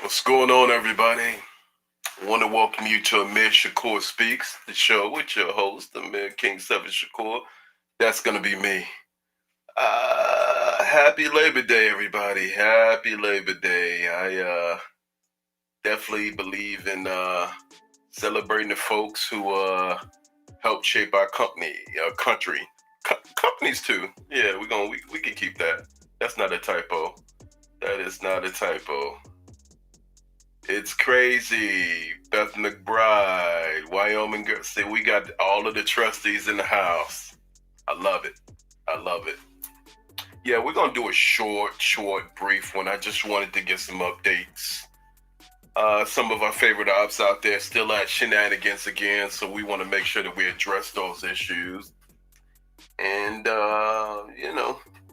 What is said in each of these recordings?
What's going on, everybody? I want to welcome you to Amir Shakur Speaks, the show with your host, Amir King 7 Shakur. That's going to be me. Happy Labor Day, everybody. Happy Labor Day. I definitely believe in celebrating the folks who helped shape our country. Companies, too. Yeah, we can keep that. That's not a typo. That is not a typo. It's crazy. Beth McBride, Wyoming girl. See, we got all of the trustees in the house. I love it. I love it. Yeah, we're gonna do a short, brief one. I just wanted to get some updates. Some of our favorite ops out there still at shenanigans again, so we want to make sure that we address those issues. And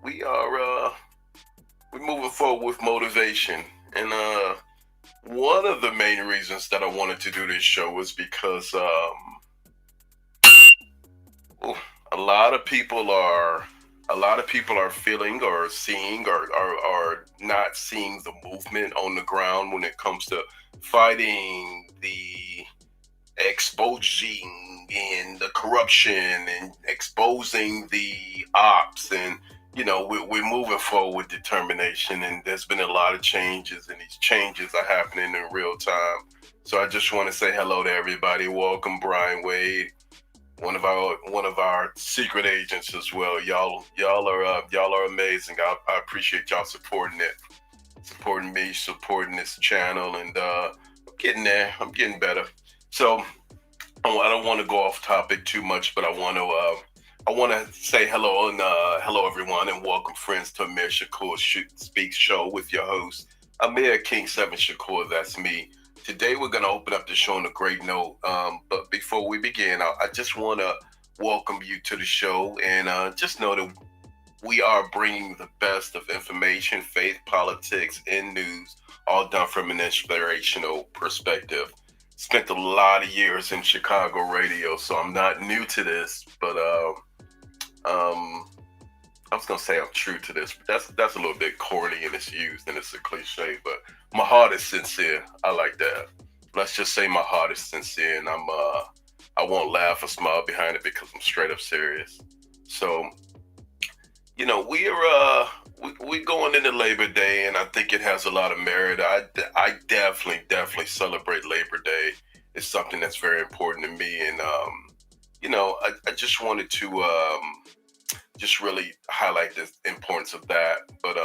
we are we're moving forward with motivation. And one of the main reasons that I wanted to do this show was because a lot of people are feeling or seeing or not seeing the movement on the ground when it comes to fighting the exposing and the corruption and exposing the ops. And we're moving forward with determination, and there's been a lot of changes, and these changes are happening in real time. So I just want to say hello to everybody. Welcome, Brian Wade, one of our secret agents as well. Y'all are amazing. I appreciate y'all supporting it, supporting me, supporting this channel, and I'm getting there. I'm getting better. So I don't want to go off topic too much, but I want to say hello and hello everyone, and welcome friends to Amir Shakur Speaks show with your host Amir King 7 Shakur. That's me. Today we're going to open up the show on a great note. But before we begin, I just want to welcome you to the show, and just know that we are bringing the best of information, faith, politics, and news, all done from an inspirational perspective. Spent a lot of years in Chicago radio, so I'm not new to this, but I was gonna say I'm true to this, but that's a little bit corny and it's used and it's a cliche, but my heart is sincere. I like that. Let's just say my heart is sincere, and I won't laugh or smile behind it because I'm straight up serious. So we're going into Labor Day, and I think it has a lot of merit. I definitely celebrate Labor Day. It's something that's very important to me, and I just wanted to just really highlight the importance of that. But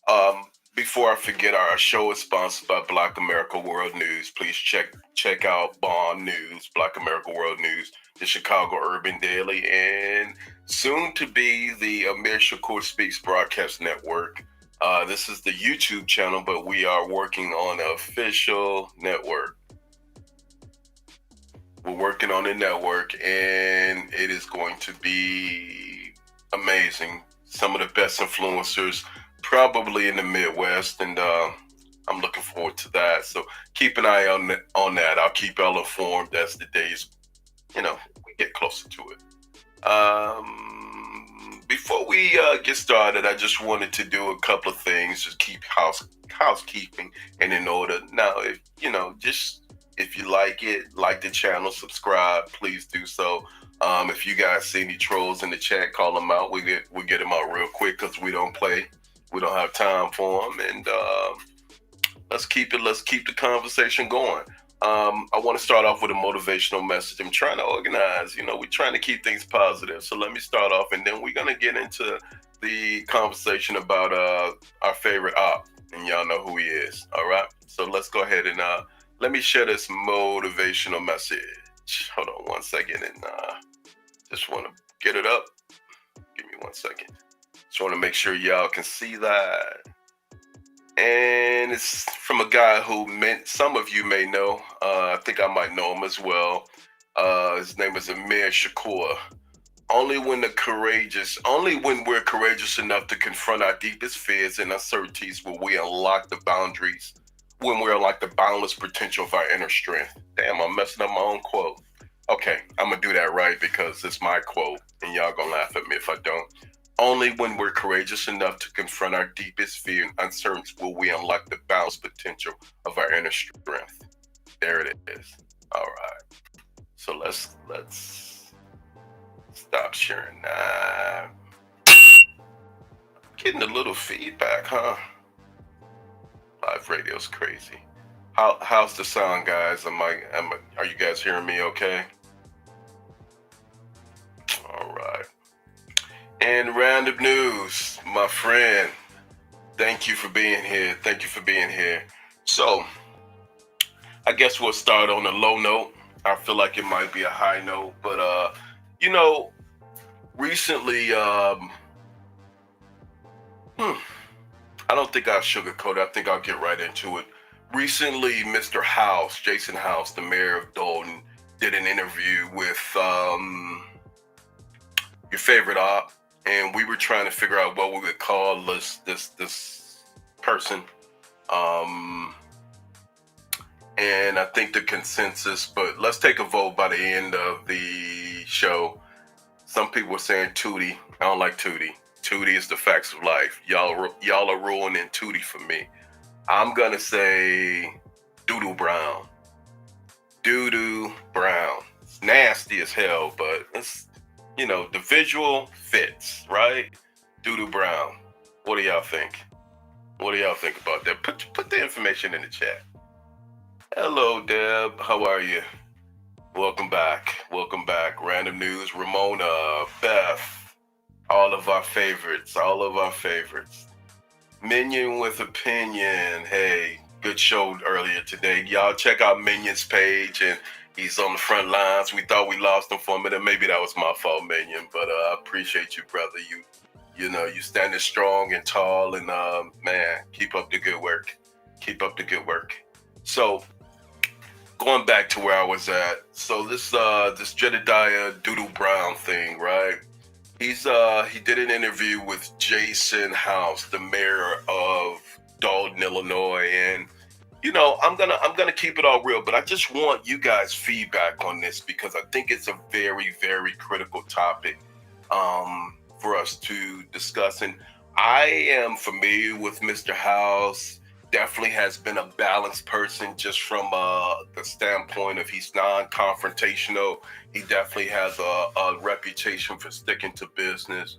um, before I forget, our show is sponsored by Black America World News. Please check out Bond News, Black America World News, the Chicago Urban Daily, and soon to be the Amir Shakur Speaks Broadcast Network. This is the YouTube channel, but we are working on an official network. We're working on a network, and it is going to be amazing. Some of the best influencers probably in the Midwest, and I'm looking forward to that. So keep an eye on that. I'll keep y'all informed as the days, we get closer to it. Before we get started, I just wanted to do a couple of things, just keep housekeeping and in order. Now, if you like it, like the channel, subscribe, please do so. If you guys see any trolls in the chat, call them out. We get them out real quick because we don't play. We don't have time for them, and let's keep the conversation going. I want to start off with a motivational message. I'm trying to organize. We're trying to keep things positive. So let me start off, and then we're gonna get into the conversation about our favorite op, and y'all know who he is. All right. So let's go ahead and let me share this motivational message. Hold on one second, and just want to get it up. Give me 1 second. Just want to make sure y'all can see that. And it's from a guy who some of you may know. I think I might know him as well. His name is Amir Shakur. Only when we're courageous enough to confront our deepest fears and uncertainties will we unlock the boundaries, when we unlock the boundless potential of our inner strength. Damn, I'm messing up my own quote. Okay, I'm gonna do that right because it's my quote, and y'all gonna laugh at me if I don't. Only when we're courageous enough to confront our deepest fear and uncertainty will we unlock the boundless potential of our inner strength. There it is. All right. So let's stop sharing that. Getting a little feedback, huh? Live radio's crazy. How's the sound, guys? Are you guys hearing me okay? All right. And random news, my friend. Thank you for being here. Thank you for being here. So, I guess we'll start on a low note. I feel like it might be a high note, but recently, I don't think I'll sugarcoat it. I think I'll get right into it. Recently, Mr. House, Jason House, the mayor of Thornton, did an interview with your favorite op, and we were trying to figure out what we would call this person. And I think the consensus, but let's take a vote by the end of the show. Some people were saying Tootie. I don't like Tootie. Tootie is the facts of life. Y'all are ruining Tootie for me. I'm gonna say DooDoo Brown. DooDoo Brown. It's nasty as hell, but it's, the visual fits, right? DooDoo Brown. What do y'all think? What do y'all think about that? Put the information in the chat. Hello, Deb. How are you? Welcome back. Welcome back. Random News, Ramona, Beth, all of our favorites. Minion with Opinion. Hey, good show earlier today. Y'all check out Minion's page, and he's on the front lines. We thought we lost him for a minute. Maybe that was my fault, Minion, but I appreciate you, brother. You standing strong and tall, and man, keep up the good work. Keep up the good work. So, going back to where I was at, so this Jedidiah DooDoo Brown thing, right? He did an interview with Jason House, the mayor of Dalton, Illinois, and I'm gonna keep it all real, but I just want you guys' feedback on this because I think it's a very, very critical topic for us to discuss. And I am familiar with Mr. House. Definitely has been a balanced person just from the standpoint of he's non-confrontational. He definitely has a reputation for sticking to business.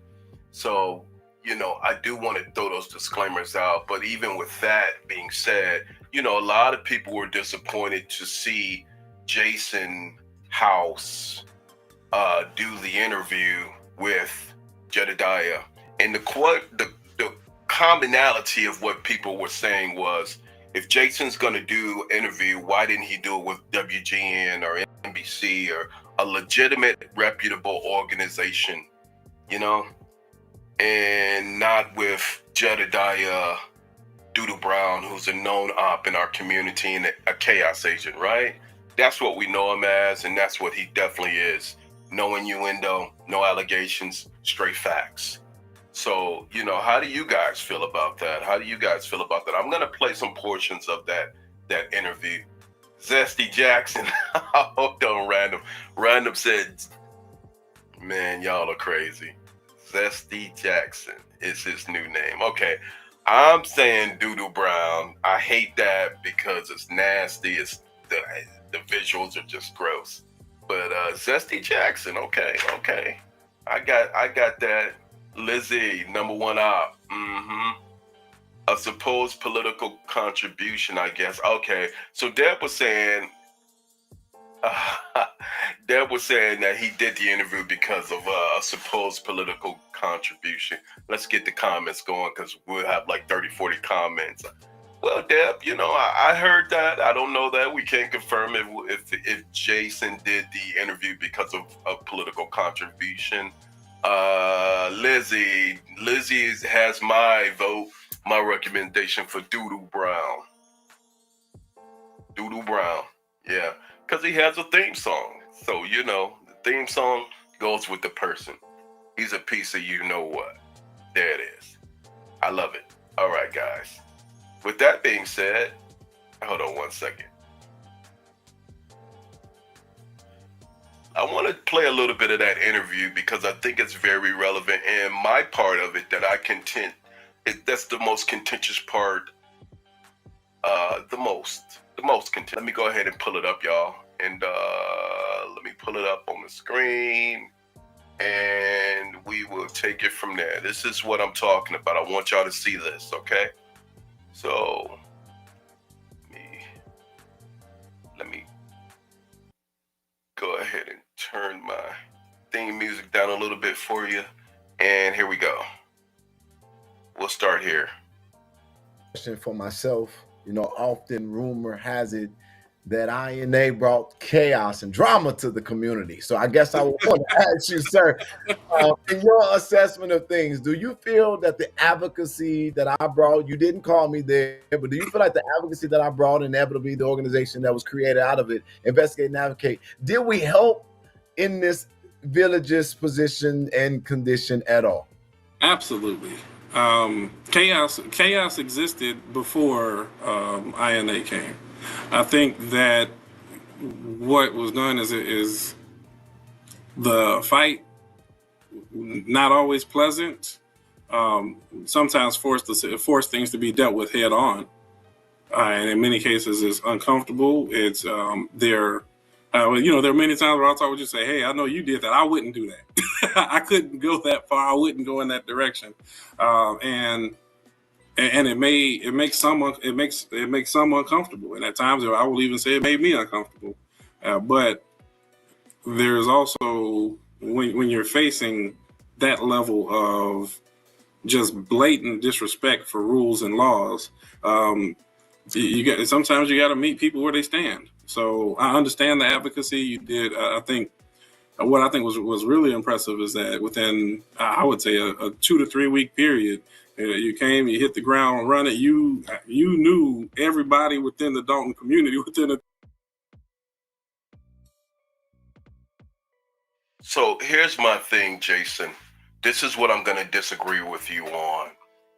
So, I do want to throw those disclaimers out. But even with that being said, a lot of people were disappointed to see Jason House do the interview with Jedidiah. And the commonality of what people were saying was, if Jason's going to do an interview, why didn't he do it with WGN or NBC or a legitimate, reputable organization, and not with Jedidiah DooDoo Brown, who's a known op in our community and a chaos agent, right? That's what we know him as, and that's what he definitely is. No innuendo, no allegations, straight facts. So, how do you guys feel about that? I'm going to play some portions of that interview. Zesty Jackson, hold on, Random. Random said, man, y'all are crazy. Zesty Jackson is his new name. Okay, I'm saying DooDoo Brown. I hate that because it's nasty. It's the visuals are just gross. But Zesty Jackson, okay. I got that. Lizzie, number one op. A supposed political contribution, I guess. Okay, so Deb was saying that he did the interview because of a supposed political contribution. Let's get the comments going because we'll have like 30, 40 comments. Well, Deb, I heard that. I don't know that. We can't confirm if Jason did the interview because of political contribution. Lizzie has my vote, my recommendation for DooDoo Brown. DooDoo Brown, yeah, because he has a theme song. So, the theme song goes with the person. He's a piece of you-know-what. There it is. I love it. All right, guys. With that being said, hold on one second. I want to play a little bit of that interview because I think it's very relevant. And my part of it that I contend, that's the most contentious part. The most contentious. Let me go ahead and pull it up, y'all, and let me pull it up on the screen, and we will take it from there. This is what I'm talking about. I want y'all to see this, okay? So let me go ahead and turn my theme music down a little bit for you. And here we go. We'll start here. Question for myself, often rumor has it that INA brought chaos and drama to the community. So I guess I would want to ask you, sir, in your assessment of things, do you feel that the advocacy that I brought, you didn't call me there, but do you feel like the advocacy that I brought, inevitably the organization that was created out of it, Investigate and Advocate, did we help in this village's position and condition at all? Absolutely. Chaos existed before INA came. I think that what was done is the fight, not always pleasant, sometimes force things to be dealt with head on, and in many cases is uncomfortable. It's there are many times where I'll talk with you, say, hey, I know you did that. I wouldn't do that. I couldn't go that far. I wouldn't go in that direction. And it makes some uncomfortable. And at times I will even say it made me uncomfortable. But there's also, when you're facing that level of just blatant disrespect for rules and laws, sometimes you got to meet people where they stand. So I understand the advocacy you did. I think what I think was really impressive is that within, I would say, a 2 to 3 week period, you came, you hit the ground running. You knew everybody within the Dalton community within a. So here's my thing, Jason. This is what I'm going to disagree with you on.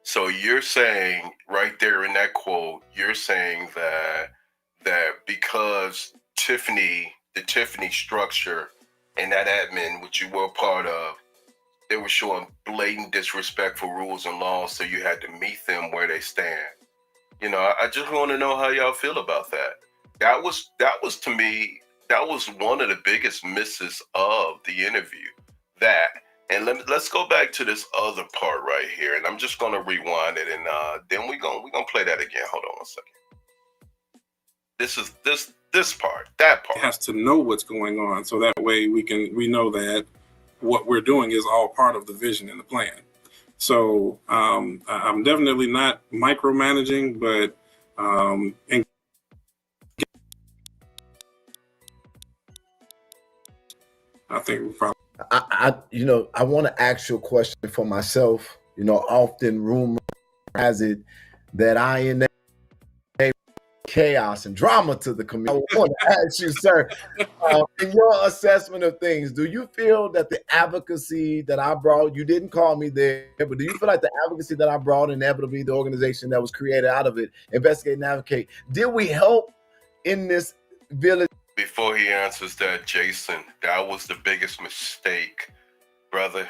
So you're saying right there in that quote, you're saying that because the Tiffany structure and that admin, which you were a part of, they were showing blatant disrespect for rules and laws, so you had to meet them where they stand. I just want to know how y'all feel about that. That was to me, that was one of the biggest misses of the interview. That. And let's go back to this other part right here, and I'm just gonna rewind it, and then we're gonna play that again. Hold on a second. This is this part, that part. Has to know what's going on, so that way we know that what we're doing is all part of the vision and the plan. So I'm definitely not micromanaging, but I think we're probably. I want to ask you a question for myself. Often rumor has it that INA chaos and drama to the community. I want to ask you, sir, in your assessment of things, do you feel that the advocacy that I brought, you didn't call me there, but do you feel like the advocacy that I brought, inevitably the organization that was created out of it, Investigate and Advocate, did we help in this village? Before he answers that, Jason, that was the biggest mistake, brother.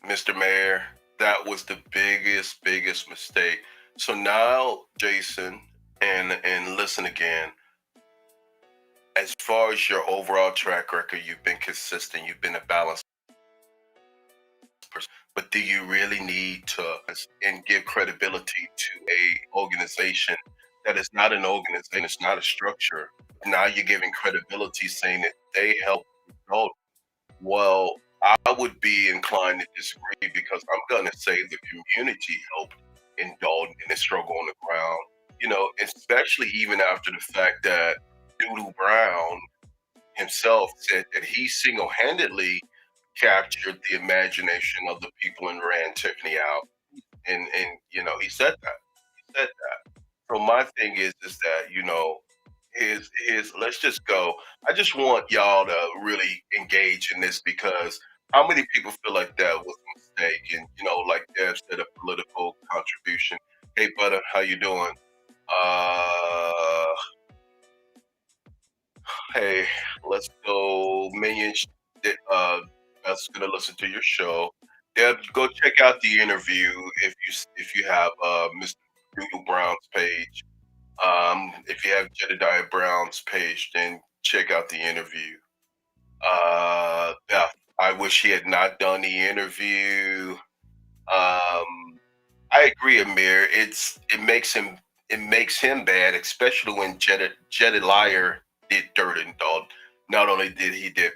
Mr. Mayor, that was the biggest mistake. So now, Jason, and listen again, as far as your overall track record, you've been consistent, you've been a balanced person, but do you really need to and give credibility to a organization that is not an organization, it's not a structure? Now you're giving credibility saying that they help Dalton. Well, I would be inclined to disagree because I'm going to say the community helped in Dalton in the struggle on the ground. Especially even after the fact that DooDoo Brown himself said that he single-handedly captured the imagination of the people and ran Tiffany out. And he said that. So my thing is that, let's just go. I just want y'all to really engage in this because how many people feel like that was a mistake? And like Deb said, a political contribution. Hey, brother, how you doing? Hey, let's go so minions that's gonna listen to your show, yeah, go check out the interview if you have Mr. Doodle Brown's page. If you have Jedidiah Brown's page, then check out the interview. Yeah, I wish he had not done the interview. I agree, Amir. It makes him bad, especially when Jedidiah did Dirt and Dalton. Not only did he do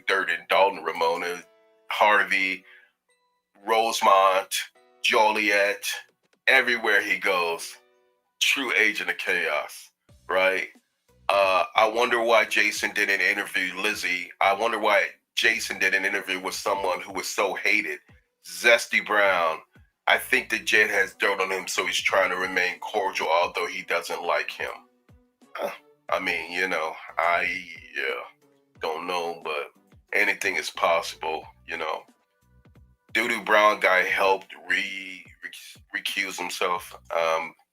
Dirt and Dalton, Ramona, Harvey, Rosemont, Joliet, everywhere he goes, true agent of chaos, right? I wonder why Jason didn't interview Lizzie. I wonder why Jason did an interview with someone who was so hated. Zesty Brown. I think that Jed has dirt on him, so he's trying to remain cordial, although he doesn't like him. I mean, I don't know, but anything is possible, DooDoo Brown guy helped recuse himself.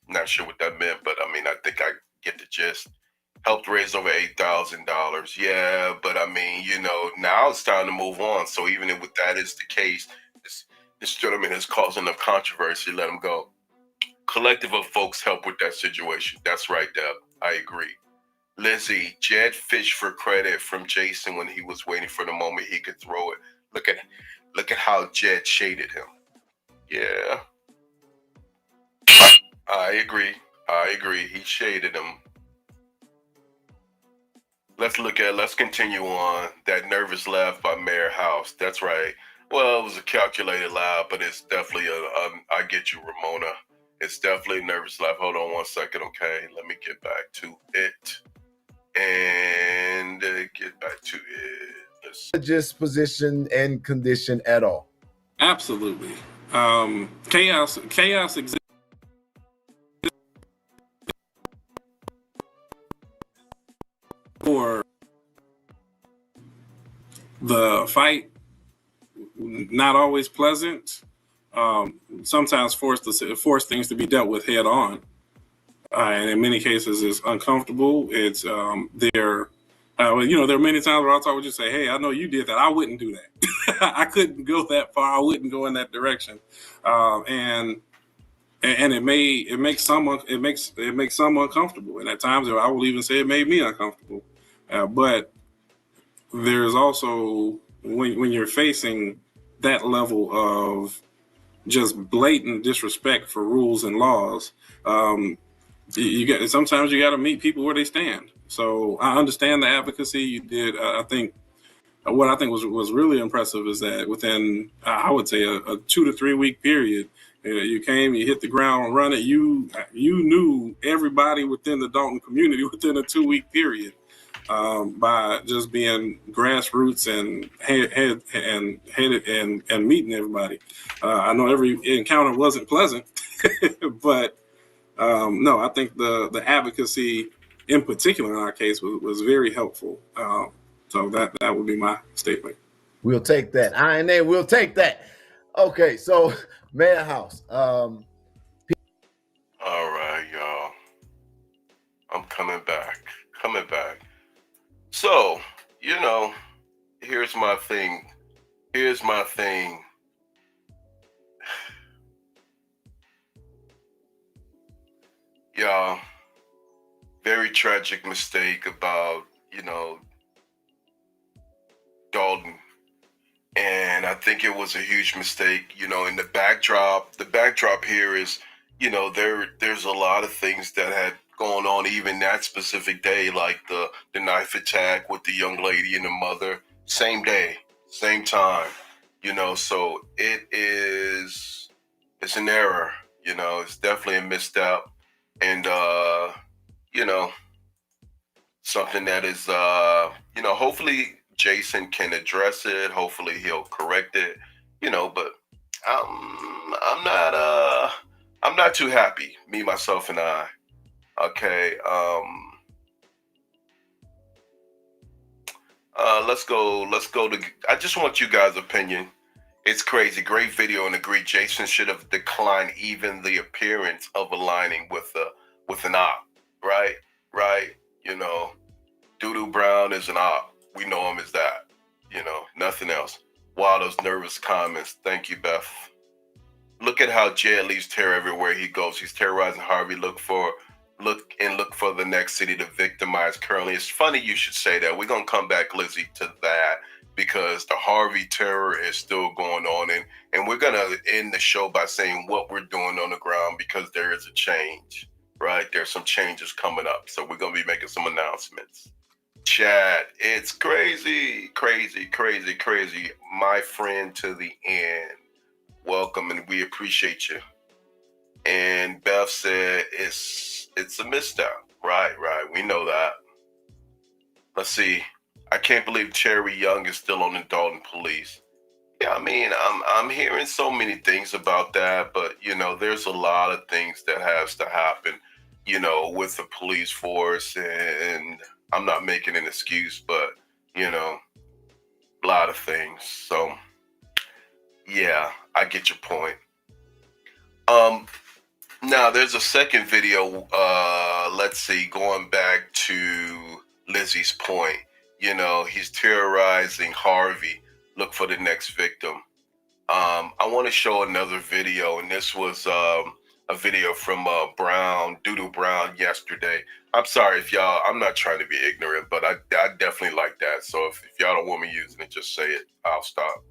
Not sure what that meant, but I mean, I think I get the gist. Helped raise over $8,000. Yeah, but I mean, now it's time to move on. So even if that is the case, this gentleman is causing enough controversy. Let him go. Collective of folks help with that situation. That's right, Deb. I agree. Lizzie, Jed fished for credit from Jason when he was waiting for the moment he could throw it. Look at how Jed shaded him. Yeah. I agree. He shaded him. Let's continue on. That nervous laugh by Mayor House. That's right. Well, it was a calculated laugh, but it's definitely I get you, Ramona. It's definitely a nervous laugh. Hold on one second, okay? Let me get back to it. And get back to it. Just position and condition at all. Absolutely. Chaos exists for the fight. Not always pleasant. Sometimes force things to be dealt with head on, and in many cases, it's uncomfortable. It's there. There are many times where I'll talk with you, say, "Hey, I know you did that. I wouldn't do that. I couldn't go that far. I wouldn't go in that direction." And it makes some uncomfortable, and at times I will even say it made me uncomfortable. But there's also when you're facing that level of just blatant disrespect for rules and laws, sometimes you got to meet people where they stand. So I understand the advocacy you did. I think what I think was really impressive is that within I would say a 2 to 3 week period, you came, you hit the ground running. You knew everybody within the Dalton community within a 2 week period. By just being grassroots and and meeting everybody. I know every encounter wasn't pleasant, but no, I think the advocacy in particular in our case was very helpful. So that would be my statement. We'll take that. INA, we'll take that. Okay, so Mayor House. All right, y'all. I'm coming back. So, here's my thing. Y'all, very tragic mistake about, Dalton. And I think it was a huge mistake, in the backdrop here is, there's a lot of things that had going on even that specific day, like the knife attack with the young lady and the mother, same day, same time, so it's an error, it's definitely a misstep, and something that is hopefully Jason can address it, hopefully he'll correct it, but I'm not too happy, me, myself, and I. Okay, let's go to, I just want you guys' opinion. It's crazy. Great video, and agree Jason should have declined even the appearance of aligning with an op, right? DooDoo Brown is an op. We know him as that. You know, nothing else. Wow, those nervous comments. Thank you, Beth. Look at how Jed leaves terror everywhere he goes. He's terrorizing Harvey. Look for the next city to victimize currently. It's funny you should say that. We're gonna come back, Lizzie, to that because the Harvey terror is still going on, and we're gonna end the show by saying what we're doing on the ground because there is a change, right? There's some changes coming up, so we're gonna be making some announcements. Chat, it's crazy, crazy, crazy, crazy. My friend to the end. Welcome, and we appreciate you. And Beth said it's a misstep. Right. We know that. Let's see. I can't believe Cherry Young is still on the Dalton police. Yeah, I mean, I'm hearing so many things about that, but you know, there's a lot of things that has to happen, you know, with the police force, and I'm not making an excuse, but you know, a lot of things. So yeah, I get your point. Now there's a second video. Let's see, going back to Lizzie's point. You know, he's terrorizing Harvey. Look for the next victim. I want to show another video, and this was a video from DooDoo Brown yesterday. I'm sorry if y'all. I'm not trying to be ignorant, but I definitely like that. So if y'all don't want me using it, just say it. I'll stop.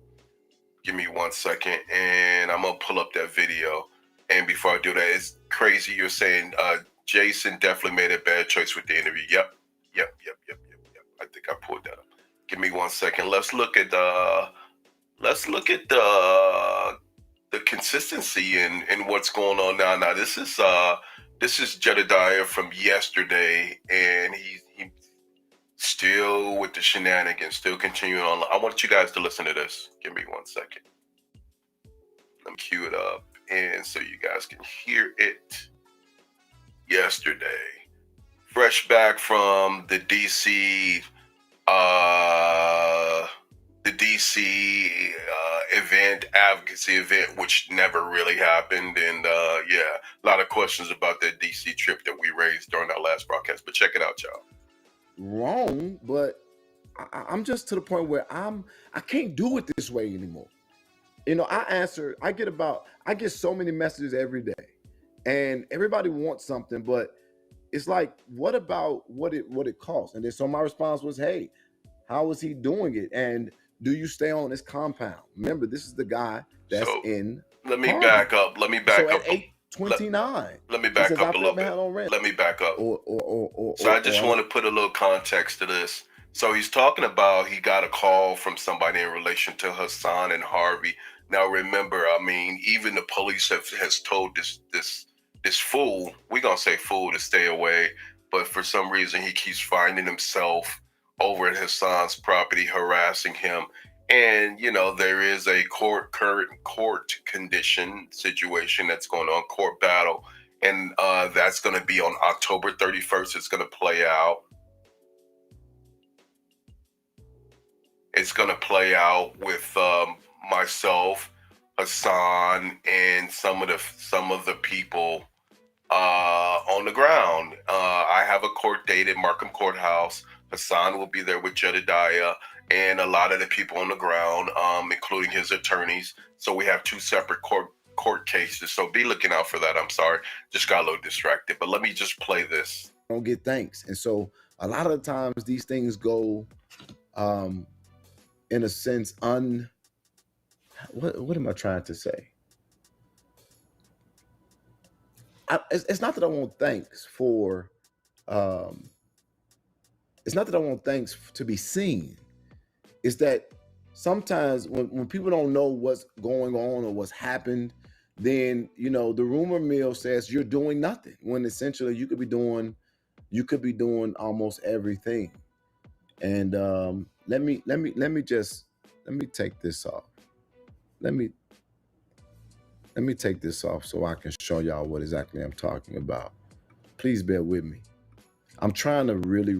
Give me 1 second, and I'm gonna pull up that video. And before I do that, it's crazy you're saying Jason definitely made a bad choice with the interview. Yep. I think I pulled that up. Give me 1 second. Let's look at the consistency in what's going on now. Now this is Jedidiah from yesterday, and he's still with the shenanigans, still continuing on. I want you guys to listen to this. Give me 1 second. Let me cue it up, and so you guys can hear it. Yesterday, fresh back from the DC event, advocacy event, which never really happened, and yeah, a lot of questions about that DC trip that we raised during our last broadcast. But check it out, y'all. Wrong, but I'm just to the point where I can't do it this way anymore. You know, I get so many messages every day, and everybody wants something, but it's like, what about what it costs? And then so my response was, hey, how is he doing it? And do you stay on his compound? Remember, this is the guy that's in. Let me back up. Let me back up. At 829. Let me back up a little bit. Let me back up. So I just want to put a little context to this. So he's talking about he got a call from somebody in relation to Hassan and Harvey. Now remember, I mean, even the police has told this fool, we're gonna say fool, to stay away, but for some reason he keeps finding himself over at Hassan's property harassing him. And you know, there is a current court condition situation that's going on, court battle, and that's going to be on October 31st. It's going to play out. It's going to play out with myself, Hassan, and some of the people on the ground. I have a court date at Markham Courthouse. Hassan will be there with Jedidiah and a lot of the people on the ground, including his attorneys. So we have two separate court cases. So be looking out for that. I'm sorry, just got a little distracted. But let me just play this. Don't get thanks. And so a lot of the times these things go, in a sense, what am I trying to say? It's not that I want thanks for, it's not that I want thanks to be seen. It's that sometimes when people don't know what's going on or what's happened, then, you know, the rumor mill says you're doing nothing, when essentially you could be doing almost everything. And let me take this off. Let me take this off so I can show y'all what exactly I'm talking about. Please bear with me. I'm trying to really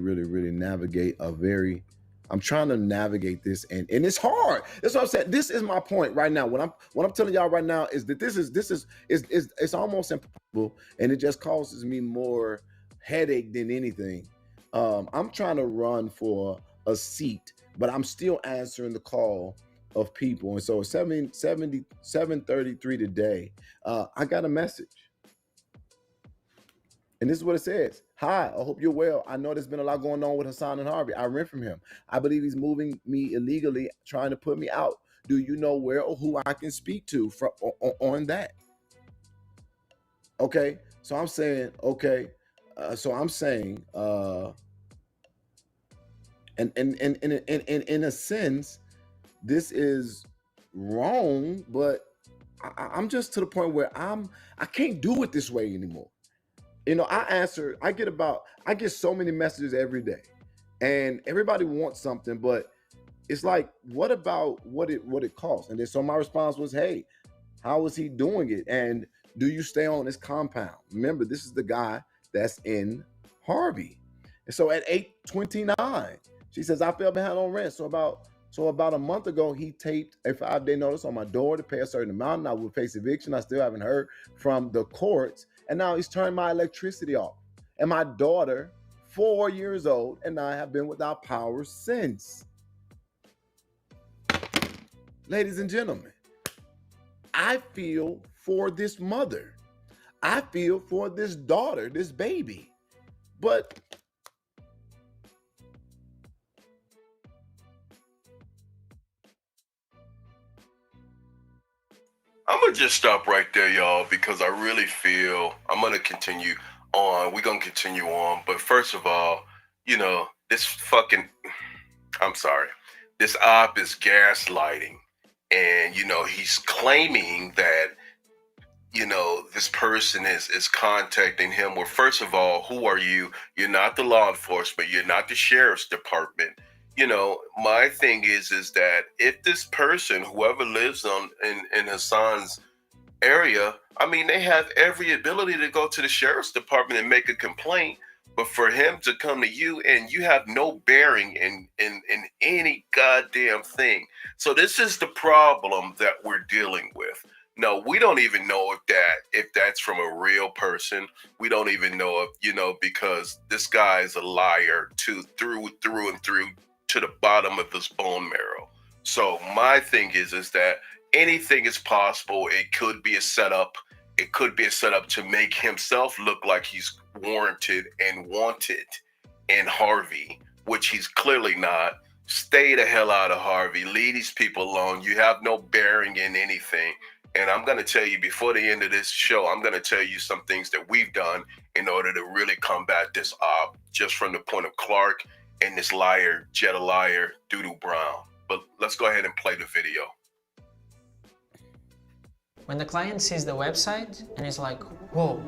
navigate I'm trying to navigate this, and it's hard. That's what I'm saying. This is my point right now. What I'm telling y'all right now is that this is it's almost impossible, and it just causes me more headache than anything. I'm trying to run for a seat but I'm still answering the call of people. And so at 7:33 today, I got a message. And this is what it says. Hi, I hope you're well. I know there's been a lot going on with Hassan and Harvey. I rent from him. I believe he's moving me illegally, trying to put me out. Do you know where or who I can speak to on that? Okay, so I'm saying, okay, and in a sense, this is wrong, but I'm just to the point where I can't do it this way anymore. You know, I get so many messages every day, and everybody wants something, but it's like, what about what it costs? And then so my response was, hey, how is he doing it? And do you stay on his compound? Remember, this is the guy that's in Harvey. And so at 8:29, she says, I fell behind on rent. So about a month ago, he taped a 5-day notice on my door to pay a certain amount, and I would face eviction. I still haven't heard from the courts. And now he's turned my electricity off. And my daughter, 4 years old, and I have been without power since. Ladies and gentlemen, I feel for this mother. I feel for this daughter, this baby. But I'm gonna just stop right there, y'all, because I really feel I'm gonna continue on. We're gonna continue on, but first of all, you know, I'm sorry, this op is gaslighting, and you know he's claiming that this person is contacting him. Well, first of all, who are you? You're not the law enforcement. You're not the sheriff's department. My thing is that if this person, whoever lives in Hassan's area, I mean, they have every ability to go to the sheriff's department and make a complaint. But for him to come to you, and you have no bearing in any goddamn thing. So this is the problem that we're dealing with. No, we don't even know if that's from a real person. We don't even know if, because this guy is a liar through and through, to the bottom of his bone marrow. So my thing is that anything is possible. It could be a setup. It could be a setup to make himself look like he's warranted and wanted in Harvey, which he's clearly not. Stay the hell out of Harvey. Leave these people alone. You have no bearing in anything. And I'm going to tell you, before the end of this show, I'm going to tell you some things that we've done in order to really combat this op, just from the point of Clark and this liar, Jedidiah, DooDoo Brown. But let's go ahead and play the video. When the client sees the website and is like, whoa.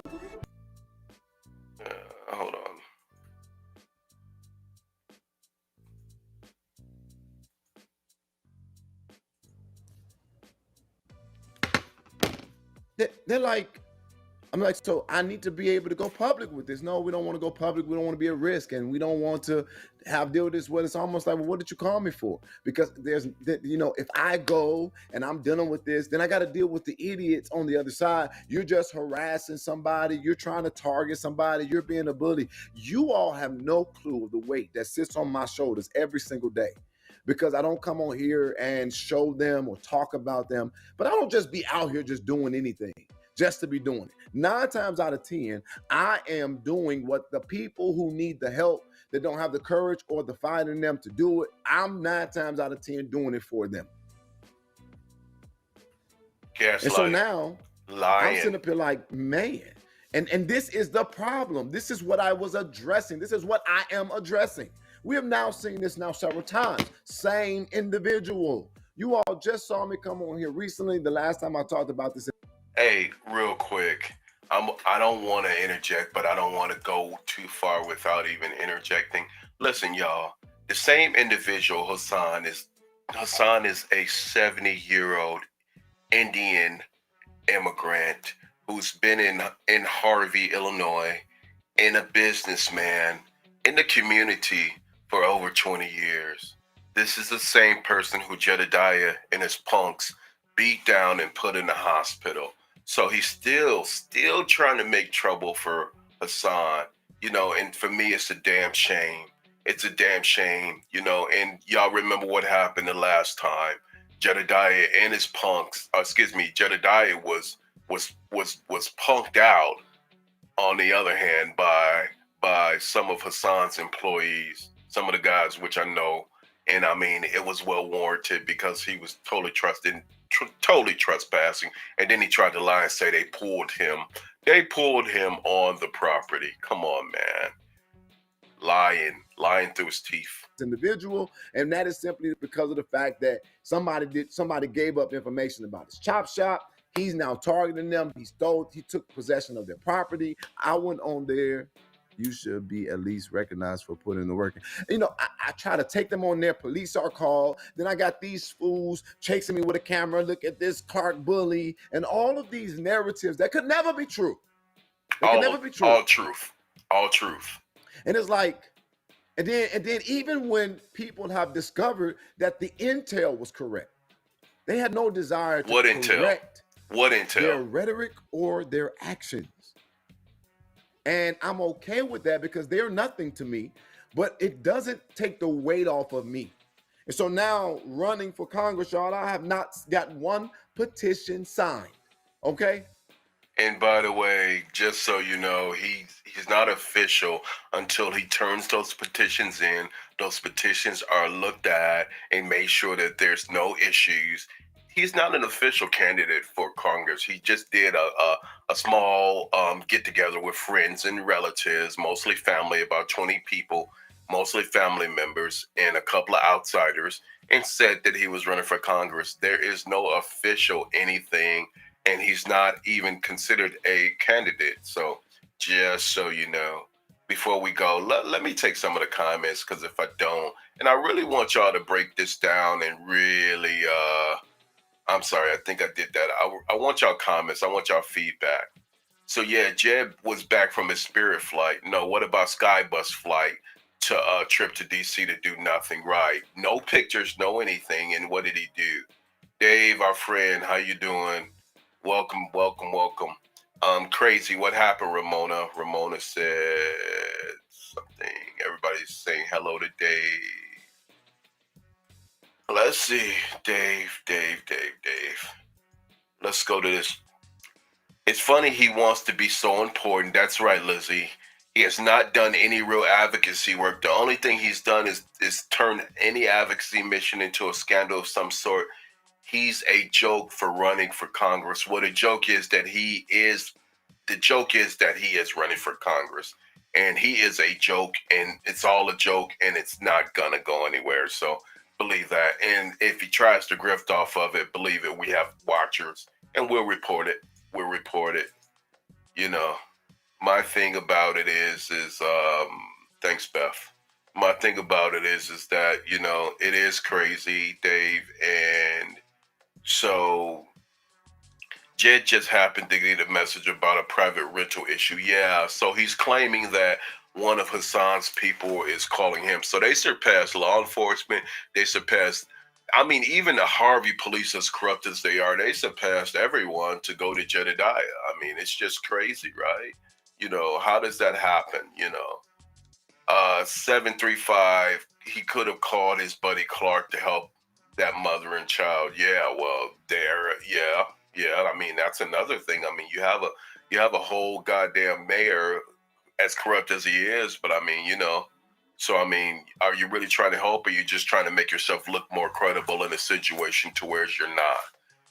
Hold on. They're like, I'm like, so I need to be able to go public with this. No, we don't want to go public. We don't want to be at risk, and we don't want to deal with this. What it's almost like, well, what did you call me for? Because if I go and I'm dealing with this, then I got to deal with the idiots on the other side. You're just harassing somebody. You're trying to target somebody. You're being a bully. You all have no clue of the weight that sits on my shoulders every single day. Because I don't come on here and show them or talk about them, but I don't just be out here just doing anything just to be doing it. 9 times out of 10, I am doing what the people who need the help, that don't have the courage or the fight in them to do it, I'm 9 times out of 10 doing it for them. Gaslighting. And so now, lying. I'm sitting up here like, man, and this is the problem. This is what I was addressing. This is what I am addressing. We have now seen this several times. Same individual. You all just saw me come on here recently. The last time I talked about this. Hey, real quick. I don't want to interject, but I don't want to go too far without even interjecting. Listen, y'all. The same individual, Hassan is a 70-year-old Indian immigrant who's been in Harvey, Illinois, and a businessman in the community for over 20 years. This is the same person who Jedidiah and his punks beat down and put in the hospital. So he's still trying to make trouble for Hassan, and for me, it's a damn shame. It's a damn shame, you know. And y'all remember what happened the last time? Jedidiah and his punks, Jedidiah was punked out. On the other hand, by some of Hassan's employees, some of the guys which I know, and I mean it was well warranted because he was totally totally trespassing, and then he tried to lie and say they pulled him. They pulled him on the property. Come on, man, lying through his teeth. Individual, and that is simply because of the fact that somebody gave up information about his chop shop. He's now targeting them. He took possession of their property. I went on there. You should be at least recognized for putting in the work. You know, I try to take them on there. Police are called. Then I got these fools chasing me with a camera. Look at this Clark bully and all of these narratives that could never be true. They could never be true. All truth. All truth. And it's like, and then even when people have discovered that the intel was correct, they had no desire to correct their rhetoric or their actions. And I'm okay with that because they're nothing to me, but it doesn't take the weight off of me. And so now running for Congress, y'all, I have not got one petition signed. Okay? And by the way, just so you know, he's not official until he turns those petitions in. Those petitions are looked at and made sure that there's no issues. He's not an official candidate for Congress. He just did a small get together with friends and relatives, mostly family, about 20 people, mostly family members, and a couple of outsiders, and said that he was running for Congress. There is no official anything. And he's not even considered a candidate. So just so you know, before we go, let me take some of the comments, because if I don't, and I really want y'all to break this down and really, I'm sorry, I think I did that. I want y'all comments. I want y'all feedback. So yeah, Jeb was back from his Spirit flight. No, what about Skybus flight to trip to DC to do nothing? Right. No pictures, no anything. And what did he do? Dave, our friend, how you doing? Welcome. Crazy. What happened, Ramona? Ramona said something. Everybody's saying hello to Dave. Let's see. Dave. Let's go to this. It's funny he wants to be so important. That's right, Lizzie. He has not done any real advocacy work. The only thing he's done is turn any advocacy mission into a scandal of some sort. He's a joke for running for Congress. What a joke is that he is running for Congress, and he is a joke, and it's all a joke, and it's not gonna go anywhere. So believe that. And if he tries to grift off of it, believe it. We have watchers, and we'll report it. You know, my thing about it is thanks, Beth. My thing about it is that, you know, it is crazy, Dave, and so Jed just happened to get a message about a private rental issue. Yeah, so he's claiming that one of Hassan's people is calling him. So they surpassed law enforcement. They surpassed, I mean, even the Harvey police, as corrupt as they are, they surpassed everyone to go to Jedidiah. I mean, it's just crazy, right? You know, how does that happen? You know, 735, he could have called his buddy Clark to help that mother and child. Yeah, well, yeah. I mean, that's another thing. I mean, you have a whole goddamn mayor, as corrupt as he is, but I mean, you know, so I mean, are you really trying to help, or are you just trying to make yourself look more credible in a situation to where you're not?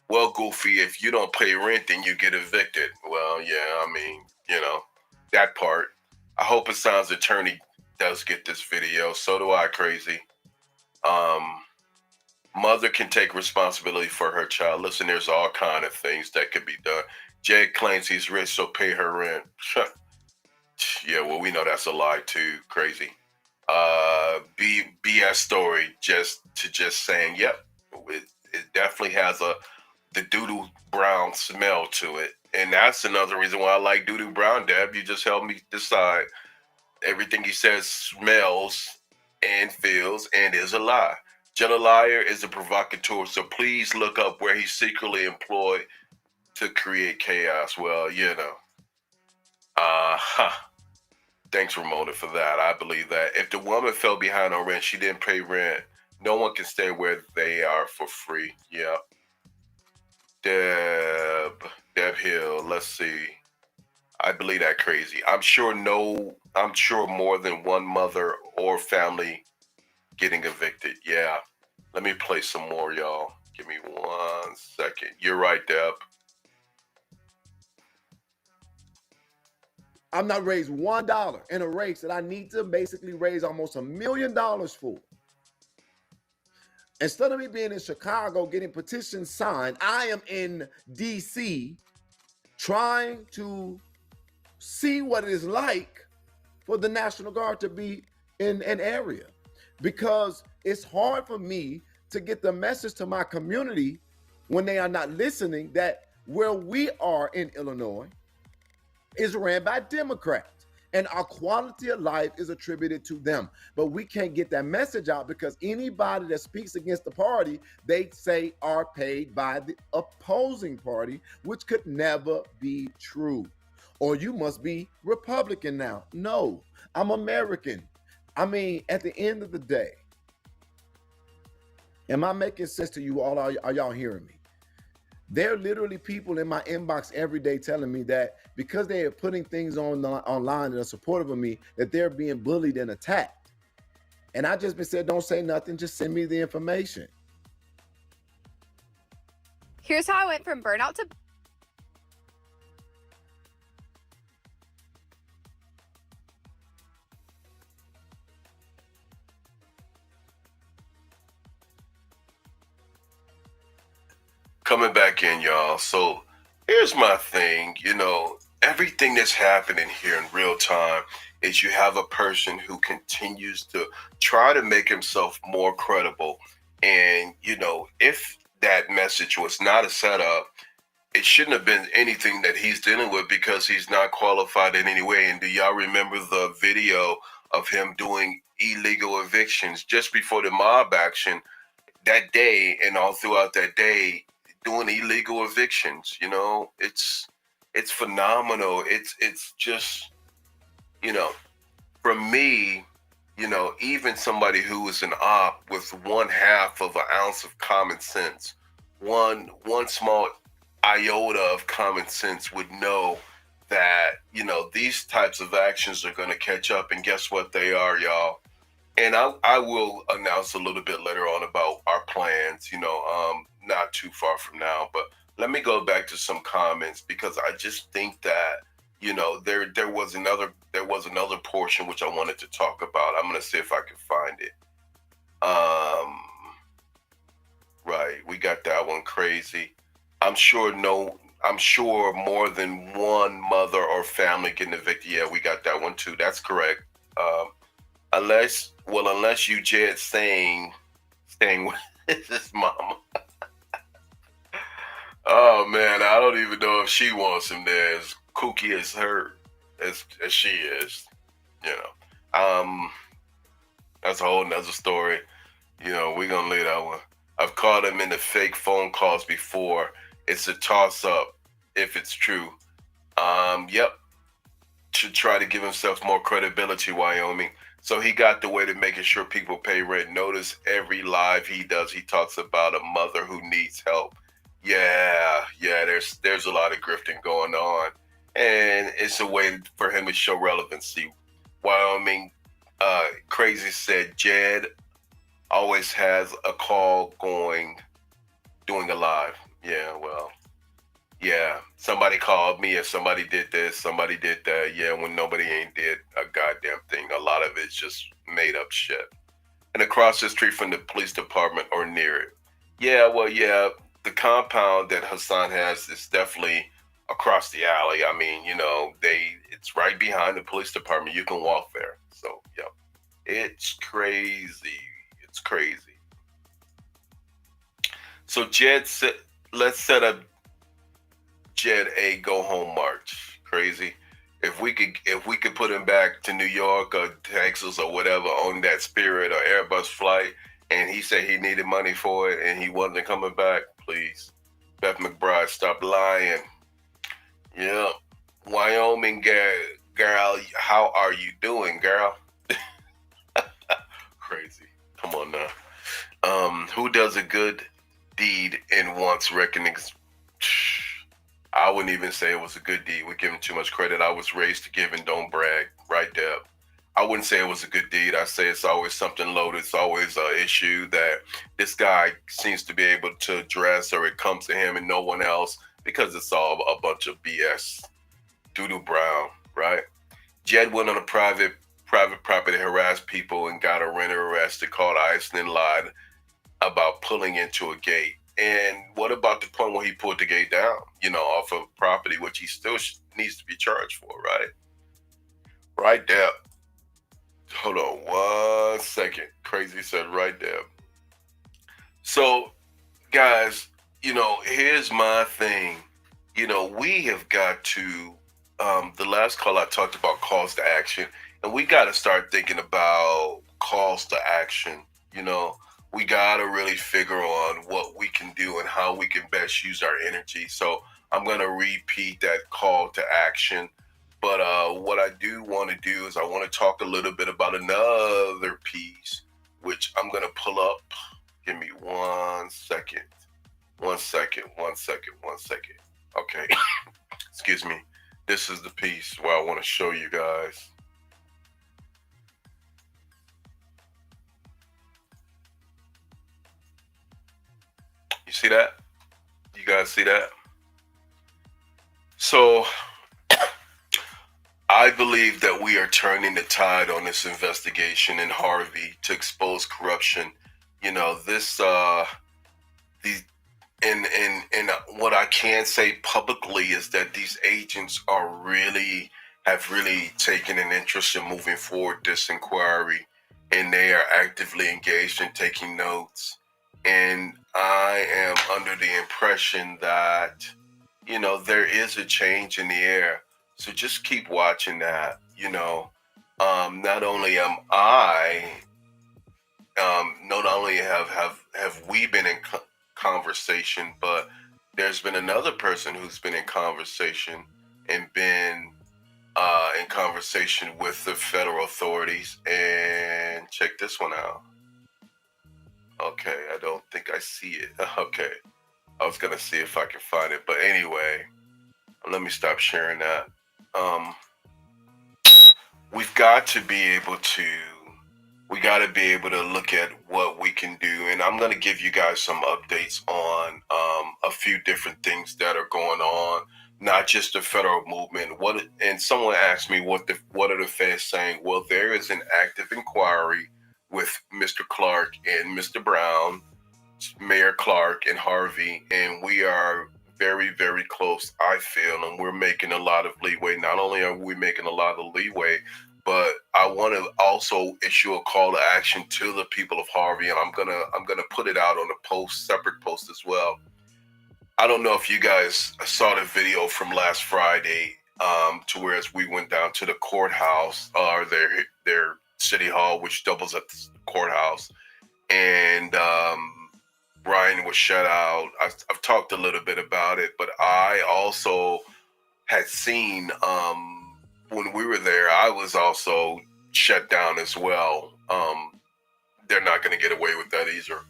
Well, Goofy, if you don't pay rent, then you get evicted. Well, yeah, I mean, you know, that part. I hope Hassan's attorney does get this video. So do I, Crazy. Mother can take responsibility for her child. Listen, there's all kind of things that could be done. Jed claims he's rich, so pay her rent. Yeah, well, we know that's a lie too. Crazy. BS story. Just saying. Yep, it definitely has the DooDoo Brown smell to it, and that's another reason why I like DooDoo Brown. Deb, you just helped me decide. Everything he says smells and feels and is a lie. Jedidiah is a provocateur, so please look up where he's secretly employed to create chaos. Well, you know, Thanks, Ramona, for that. I believe that if the woman fell behind on rent, she didn't pay rent, no one can stay where they are for free. Yeah. Deb Hill, let's see. I believe that crazy. I'm sure more than one mother or family getting evicted. Yeah. Let me play some more, y'all. Give me 1 second. You're right, Deb. I'm not raised $1 in a race that I need to basically raise almost $1 million for. Instead of me being in Chicago getting petitions signed, I am in DC trying to see what it is like for the National Guard to be in an area, because it's hard for me to get the message to my community when they are not listening that where we are in Illinois is ran by Democrats and our quality of life is attributed to them. But we can't get that message out because anybody that speaks against the party, they say are paid by the opposing party, which could never be true. Or you must be Republican now. No, I'm American. I mean, at the end of the day, am I making sense to you all? Are y'all hearing me? There are literally people in my inbox every day telling me that because they are putting things online that are supportive of me, that they're being bullied and attacked. And I just been said, don't say nothing, just send me the information. Here's how I went from burnout to Coming back in, y'all. So here's my thing. Everything that's happening here in real time is you have a person who continues to try to make himself more credible. And, if that message was not a setup, it shouldn't have been anything that he's dealing with because he's not qualified in any way. And do y'all remember the video of him doing illegal evictions just before the mob action that day and all throughout that day? Doing illegal evictions, it's phenomenal. It's just, for me, even somebody who is an op with 1/2 of an ounce of common sense, one small iota of common sense would know that, these types of actions are going to catch up. And guess what they are, y'all? And I will announce a little bit later on about our plans, not too far from now. But let me go back to some comments because I just think that, there was another portion which I wanted to talk about. I'm gonna see if I can find it. Right, we got that one crazy. I'm sure more than one mother or family getting evicted. Yeah, we got that one too. That's correct. Unless you Jed staying with his mama. Oh man, I don't even know if she wants him there as kooky as she is. That's a whole nother story. We're gonna leave that one. I've caught him in the fake phone calls before. It's a toss up if it's true. Yep. Should try to give himself more credibility, Wyoming. So he got the way to making sure people pay rent. Notice every live he does, he talks about a mother who needs help. Yeah, there's a lot of grifting going on. And it's a way for him to show relevancy. Wyoming Crazy said Jed always has a call doing a live. Yeah, well, yeah, somebody called me if somebody did this, somebody did that. Yeah, when nobody ain't did a goddamn thing. A lot of it's just made up shit. And across the street from the police department or near it. Yeah, well, yeah, the compound that Hassan has is definitely across the alley. I mean, it's right behind the police department. You can walk there. So, yeah, it's crazy. It's crazy. So Jed said, let's set up Jed a go home march. Crazy. If we could put him back to New York or Texas or whatever on that Spirit or Airbus flight, and he said he needed money for it and he wasn't coming back, please. Beth McBride, stop lying. Yeah. Wyoming girl, how are you doing, girl? Crazy. Come on now. Who does a good deed and wants recognition? I wouldn't even say it was a good deed. We're giving too much credit. I was raised to give and don't brag. Right there. I wouldn't say it was a good deed. I say it's always something loaded. It's always an issue that this guy seems to be able to address, or it comes to him and no one else, because it's all a bunch of BS. DooDoo Brown, right? Jed went on a private property, harassed people, and got a renter arrested, called ICE, and then lied about pulling into a gate. And what about the point where he pulled the gate down, off of property, which he still needs to be charged for, right? Right there. Hold on 1 second. Crazy said right there. So, guys, here's my thing. We have got to, the last call I talked about calls to action, and we got to start thinking about calls to action. We got to really figure on what we can do and how we can best use our energy. So I'm going to repeat that call to action. But what I do want to do is I want to talk a little bit about another piece, which I'm going to pull up. Give me 1 second. 1 second. Okay. Excuse me. This is the piece where I want to show you guys. You see that? You guys see that? So I believe that we are turning the tide on this investigation in Harvey to expose corruption. And what I can say publicly is that these agents have really taken an interest in moving forward this inquiry, and they are actively engaged in taking notes. And I am under the impression that, there is a change in the air. So just keep watching that. Not only am I, not only have we been in conversation, but there's been another person who's been in conversation and been in conversation with the federal authorities. And check this one out. Okay, I don't think I see it. Okay, I was gonna see if I can find it, but anyway, let me stop sharing that. We've got to be able to look at what we can do, and I'm gonna give you guys some updates on a few different things that are going on, not just the federal movement. And someone asked me what are the feds saying? Well, there is an active inquiry with Mr. Clark and Mr. Brown, Mayor Clark and Harvey, and we are very, very close, I feel, and we're making a lot of leeway. Not only are we making a lot of leeway, but I want to also issue a call to action to the people of Harvey, and I'm gonna put it out on a separate post as well. I don't know if you guys saw the video from last Friday, to where as we went down to the courthouse, or their city hall, which doubles as the courthouse, and Brian was shut out. I've talked a little bit about it, but I also had seen when we were there, I was also shut down as well. They're not going to get away with that either.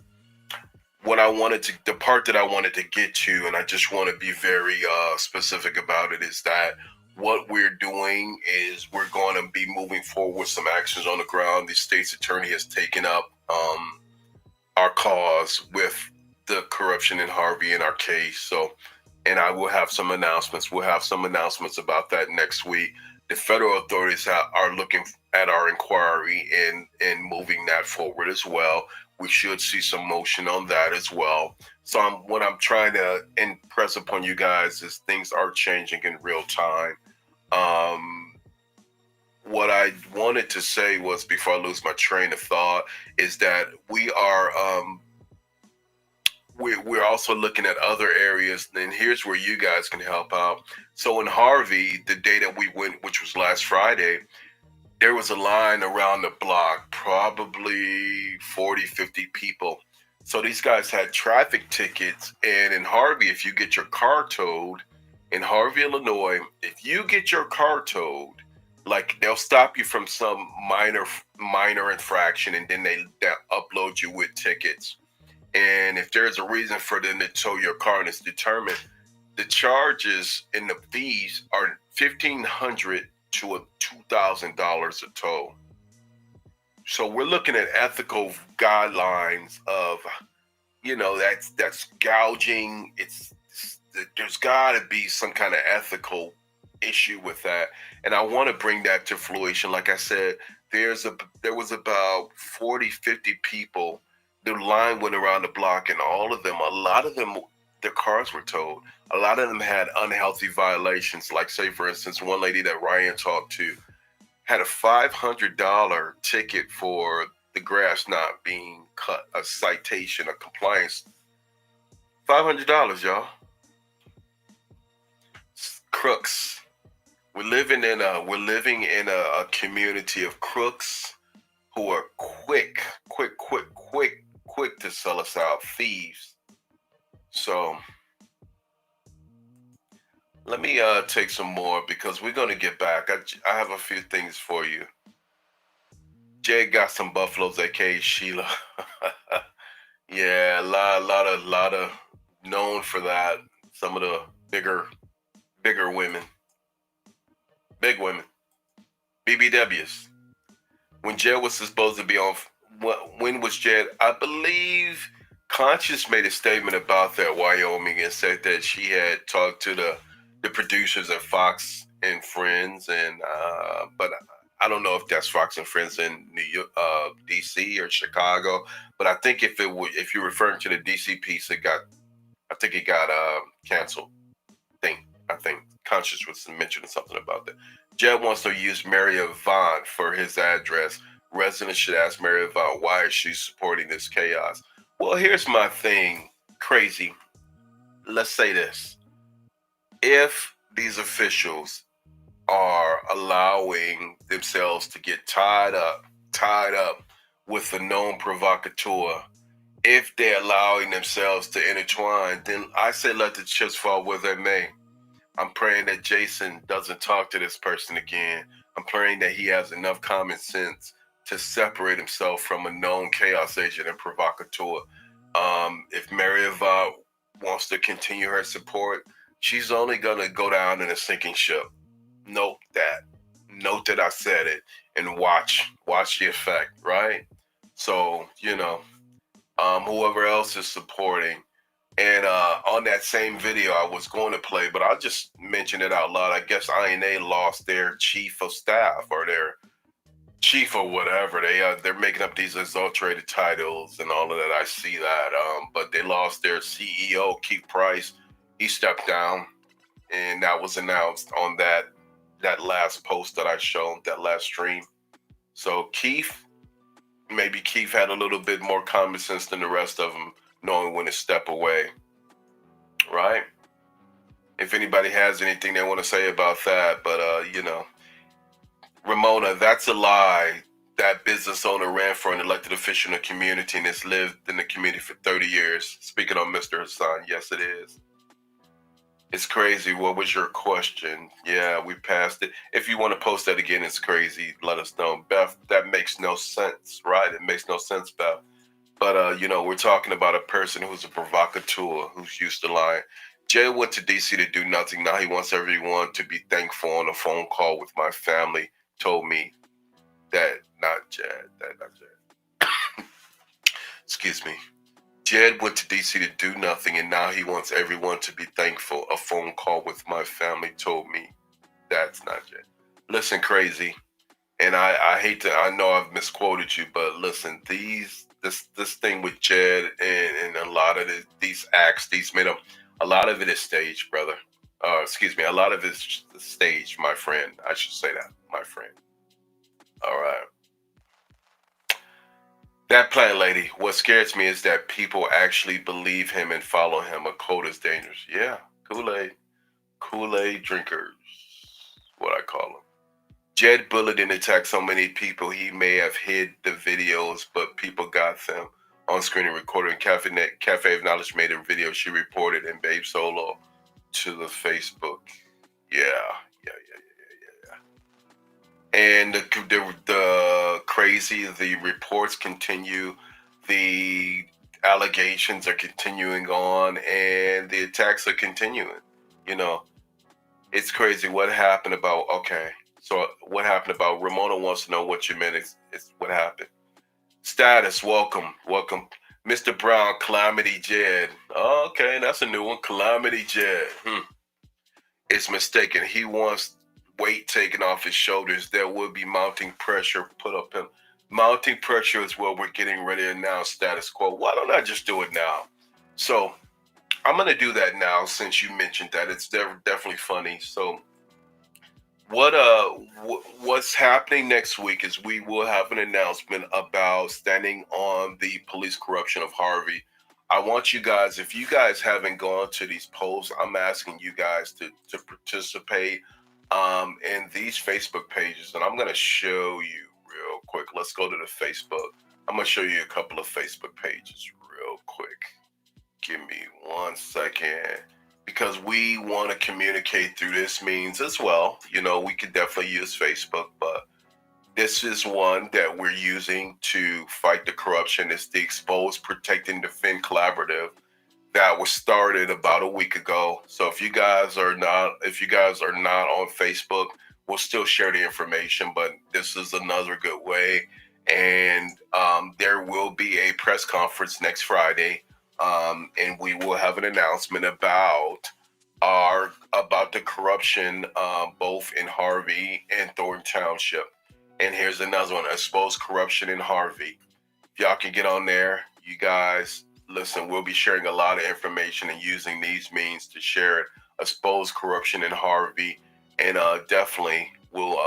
The part that I wanted to get to, and I just want to be very specific about it, is that what we're doing is we're going to be moving forward with some actions on the ground. The state's attorney has taken up our cause with the corruption in Harvey in our case. So, and I will have some announcements. We'll have some announcements about that next week. The federal authorities are looking at our inquiry and moving that forward as well. We should see some motion on that as well. So what I'm trying to impress upon you guys is things are changing in real time. What I wanted to say was, before I lose my train of thought, is that we are we're also looking at other areas, and here's where you guys can help out. So in Harvey, the day that we went, which was last Friday, there was a line around the block, probably 40, 50 people. So these guys had traffic tickets. And in Harvey, if you get your car towed, in Harvey, Illinois, if you get your car towed, Like they'll stop you from some minor infraction, and then they upload you with tickets. And if there's a reason for them to tow your car and it's determined, the charges and the fees are $1,500 to $2,000 a tow. So we're looking at ethical guidelines of, that's gouging. There's got to be some kind of ethical issue with that, and I want to bring that to fruition. Like I said, there was about 40, 50 people. The line went around the block, and a lot of them, their cars were towed. A lot of them had unhealthy violations. Like, say, for instance, one lady that Ryan talked to had a $500 ticket for the grass not being cut, a citation, a compliance. $500, y'all. Crooks. We're living in a community of crooks who are quick to sell us out, thieves. So let me take some more because we're gonna get back. I have a few things for you. Jay got some buffaloes, aka Sheila. Yeah, a lot of known for that. Some of the bigger women, big women, BBWs. When Jed was supposed to be on, when was Jed? I believe Conscious made a statement about that Wyoming and said that she had talked to the producers at Fox and Friends, and but I don't know if that's Fox and Friends in New York, DC or Chicago. But I think if you're referring to the DC piece, it got canceled. I think Conscious was mentioning something about that. Jed wants to use Mary Yvonne for his address. Residents should ask Mary Yvonne why is she supporting this chaos. Well, here's my thing, crazy. Let's say this. If these officials are allowing themselves to get tied up with a known provocateur, if they're allowing themselves to intertwine, then I say let the chips fall where they may. I'm praying that Jason doesn't talk to this person again. I'm praying that he has enough common sense to separate himself from a known chaos agent and provocateur. If Mary Yvonne wants to continue her support, she's only going to go down in a sinking ship. Note that I said it, and watch the effect, right? So, whoever else is supporting. And on that same video I was going to play, but I'll just mention it out loud. I guess INA lost their chief of staff or their chief or whatever. They're making up these adulterated titles and all of that. I see that. But they lost their CEO, Keith Price. He stepped down, and that was announced on that last post that I showed, that last stream. So maybe Keith had a little bit more common sense than the rest of them, knowing when to step away, right? If anybody has anything they want to say about that, but Ramona, that's a lie. That business owner ran for an elected official in the community and has lived in the community for 30 years. Speaking on Mr. Hassan, yes, it is. It's crazy. What was your question? Yeah, we passed it. If you want to post that again, it's crazy. Let us know. Beth, that makes no sense, right? It makes no sense, Beth. But, we're talking about a person who's a provocateur, who's used to lying. Jay went to D.C. to do nothing. Now he wants everyone to be thankful. On a phone call with my family, told me that, not Jed. Excuse me. Jed went to D.C. to do nothing, and now he wants everyone to be thankful. A phone call with my family told me that's not Jed. Listen, crazy. And I hate to, I know I've misquoted you, but listen, this thing with Jed and a lot of these acts, these made up, a lot of it is staged, brother. Excuse me, a lot of it is staged, my friend. I should say that, my friend. All right. That plant lady, what scares me is that people actually believe him and follow him. A quote is dangerous. Yeah, Kool-Aid drinkers, what I call them. Jed bullied and attacked so many people, he may have hid the videos, but people got them on screen and recorded. Cafe Acknowledged made a video she reported in Babe Solo to the Facebook. Yeah. And the reports continue, the allegations are continuing on, and the attacks are continuing. You know, it's crazy. What happened about? Okay, so what happened about? Ramona wants to know what you meant. It's what happened. Status, welcome. Mr. Brown, Calamity Jed. Okay, that's a new one. Calamity Jed. It's mistaken. He wants weight taken off his shoulders. There will be mounting pressure put up him. Mounting pressure is what we're getting ready to announce. Status quo. Why don't I just do it now? So I'm gonna do that now since you mentioned that. It's definitely funny. So what's happening next week is we will have an announcement about standing on the police corruption of Harvey. I want you guys, if you guys haven't gone to these polls, I'm asking you guys to participate in these Facebook pages, and I'm going to show you real quick. Let's go to the Facebook. I'm going to show you a couple of Facebook pages real quick. Give me 1 second, because we want to communicate through this means as well. You know, we could definitely use Facebook, but this is one that we're using to fight the corruption. It's the Expose, Protect, and Defend Collaborative that was started about a week ago. So if you guys are not on Facebook, we'll still share the information, but this is another good way. And there will be a press conference next Friday, and we will have an announcement about the corruption both in Harvey and Thornton Township. And here's another one: Expose Corruption in Harvey. If y'all can get on there, you guys, listen, we'll be sharing a lot of information and using these means to share it. Expose corruption in Harvey, and definitely we're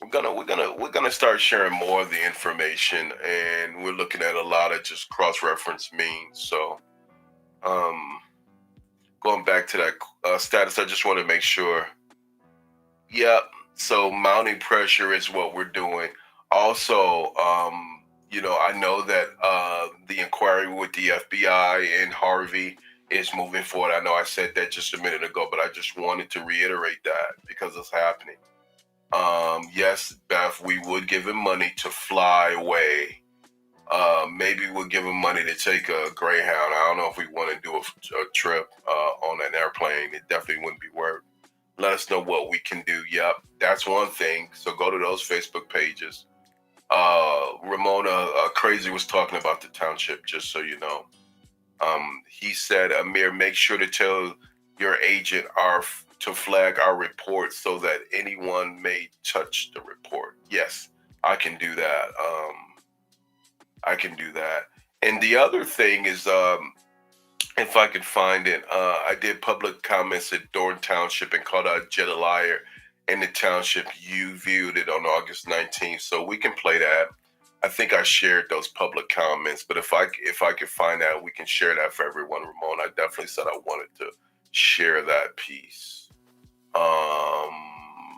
gonna start sharing more of the information, and we're looking at a lot of just cross-reference means. So going back to that status, I just want to make sure. Yep. So mounting pressure is what we're doing. Also, I know that the inquiry with the FBI and Harvey is moving forward. I know I said that just a minute ago, but I just wanted to reiterate that because it's happening. Yes, Beth, we would give him money to fly away. Maybe we'll give him money to take a Greyhound. I don't know if we want to do a trip on an airplane. It definitely wouldn't be worth. Let us know what we can do. Yep, that's one thing. So go to those Facebook pages. Ramona Crazy was talking about the township, just so you know. He said, Amir, make sure to tell your agent to flag our report so that anyone may touch the report. Yes, I can do that. I can do that. And the other thing is, if I can find it, I did public comments at Thornton Township and called out Jedidiah in the township. You viewed it on August 19th, so we can play that. I think I shared those public comments, but if I could find that, we can share that for everyone. Ramon, I definitely said I wanted to share that piece.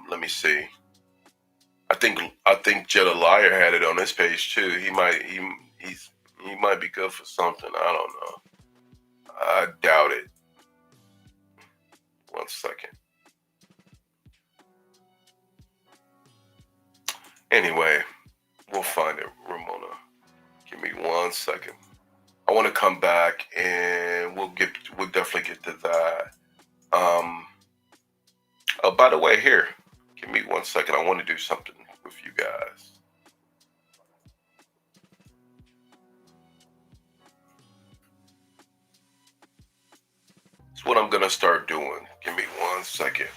Let me see. I think Jedidiah had it on his page too. He might be good for something. I don't know. I doubt it. 1 second. Anyway, we'll find it, Ramona. Give me 1 second. I want to come back and we'll definitely get to that. Oh, by the way, here, give me 1 second. I want to do something with you guys. It's what I'm gonna start doing. Give me 1 second.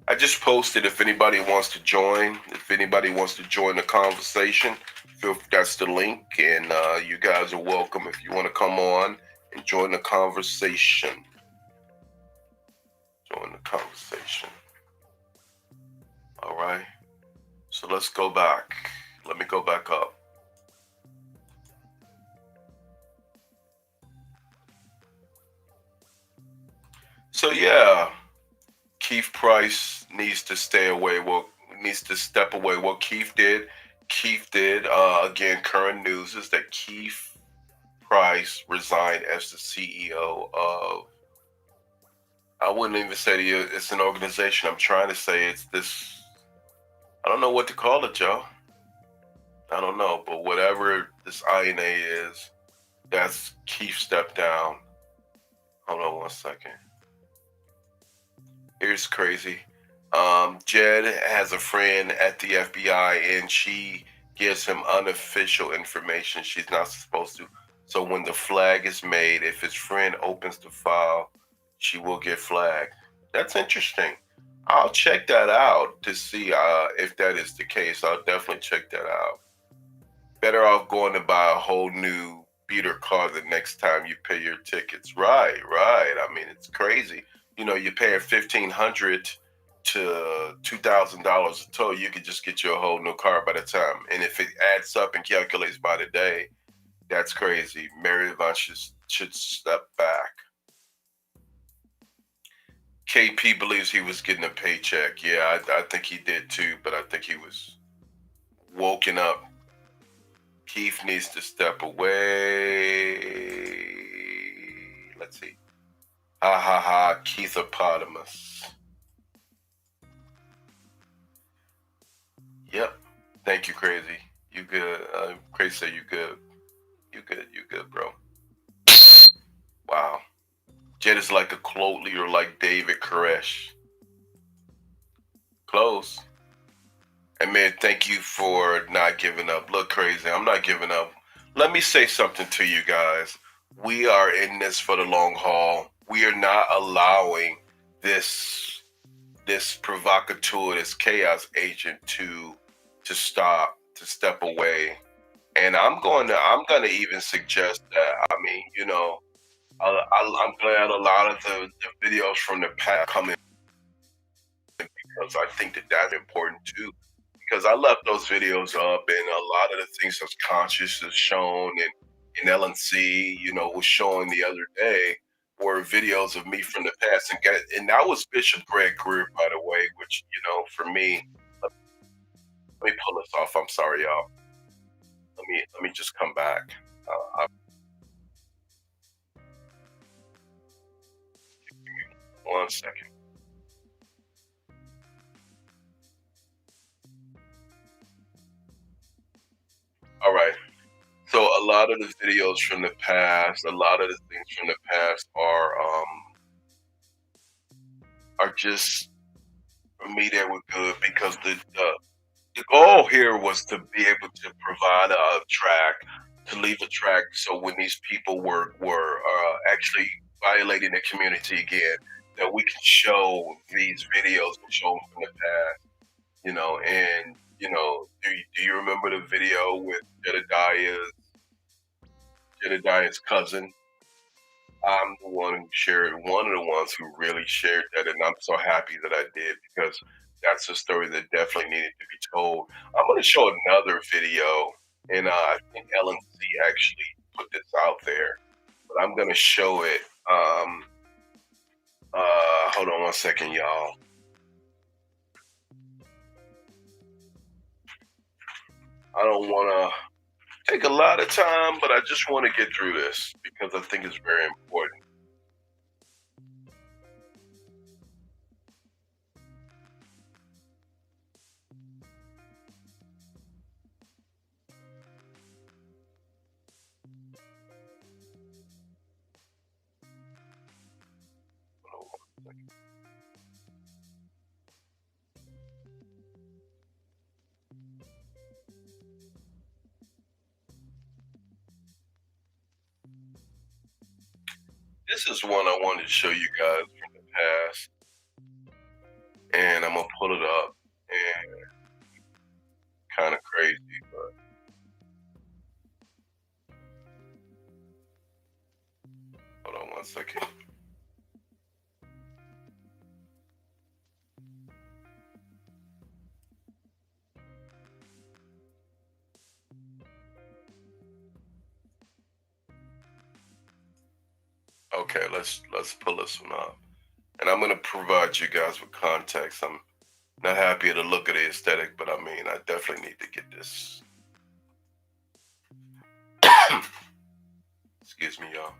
I just posted if anybody wants to join. If anybody wants to join the conversation, that's the link, and you guys are welcome if you want to come on and join the conversation. Join the conversation. All right. So let's go back. Let me go back up. So yeah, Keith Price needs to stay away. Needs to step away. What Keith did Keith did. Again, current news is that Keith Price resigned as the CEO of. I wouldn't even say it's an organization. I'm trying to say it's this. I don't know what to call it, Joe. I don't know, but whatever this INA is, that's Keith stepped down. Hold on one second. Here's crazy. Jed has a friend at the FBI, and she gives him unofficial information she's not supposed to. So when the flag is made, if his friend opens the file, she will get flagged. That's interesting. I'll check that out to see if that is the case. I'll definitely check that out. Better off going to buy a whole new beater car the next time you pay your tickets. Right. I mean, it's crazy. You know, you're paying $1,500 to $2,000 a tow. You could just get you a whole new car by the time. And if it adds up and calculates by the day, that's crazy. Mary Yvonne should step back. KP believes he was getting a paycheck. Yeah, I think he did too, but I think he was woken up. Keith needs to step away. Let's see. Ha ha ha, Keithopotamus. Yep. Thank you, Crazy. You good. Crazy said you good. You good, bro. Wow. Jed is like a cloak leader like David Koresh. Close. And man, thank you for not giving up. Look, Crazy, I'm not giving up. Let me say something to you guys. We are in this for the long haul. We are not allowing this provocateur, this chaos agent to stop, to step away. And I'm gonna even suggest that. I mean, you know, I'm glad a lot of the videos from the past come in, because I think that that's important too. Because I left those videos up, and a lot of the things that's conscious is shown, and in LNC, you know, was showing the other day were videos of me from the past, and that was Bishop Greg Greer, by the way, which, you know, for me, let me pull this off. I'm sorry, y'all. Let me just come back. One second. All right. So a lot of the videos from the past, a lot of the things from the past are just, for me, they were good because the goal here was to be able to provide a track, to leave a track, so when these people were actually violating the community again, that we can show these videos and show them from the past, you know. And you know, do you remember the video with Jedidiah's cousin? I'm the one who shared, one of the ones who really shared that, and I'm so happy that I did, because that's a story that definitely needed to be told. I'm going to show another video, and I think LNC actually put this out there, but I'm going to show it. Hold on one second, y'all. I don't want to take a lot of time, but I just want to get through this because I think it's very important. This is one I wanted to show you guys from the past, and I'm gonna pull it up, and kind of crazy, but hold on one second. Okay, let's pull this one up, and I'm gonna provide you guys with context. I'm Not happy at the look of the aesthetic, but I mean, I definitely need to get this. Excuse me, y'all.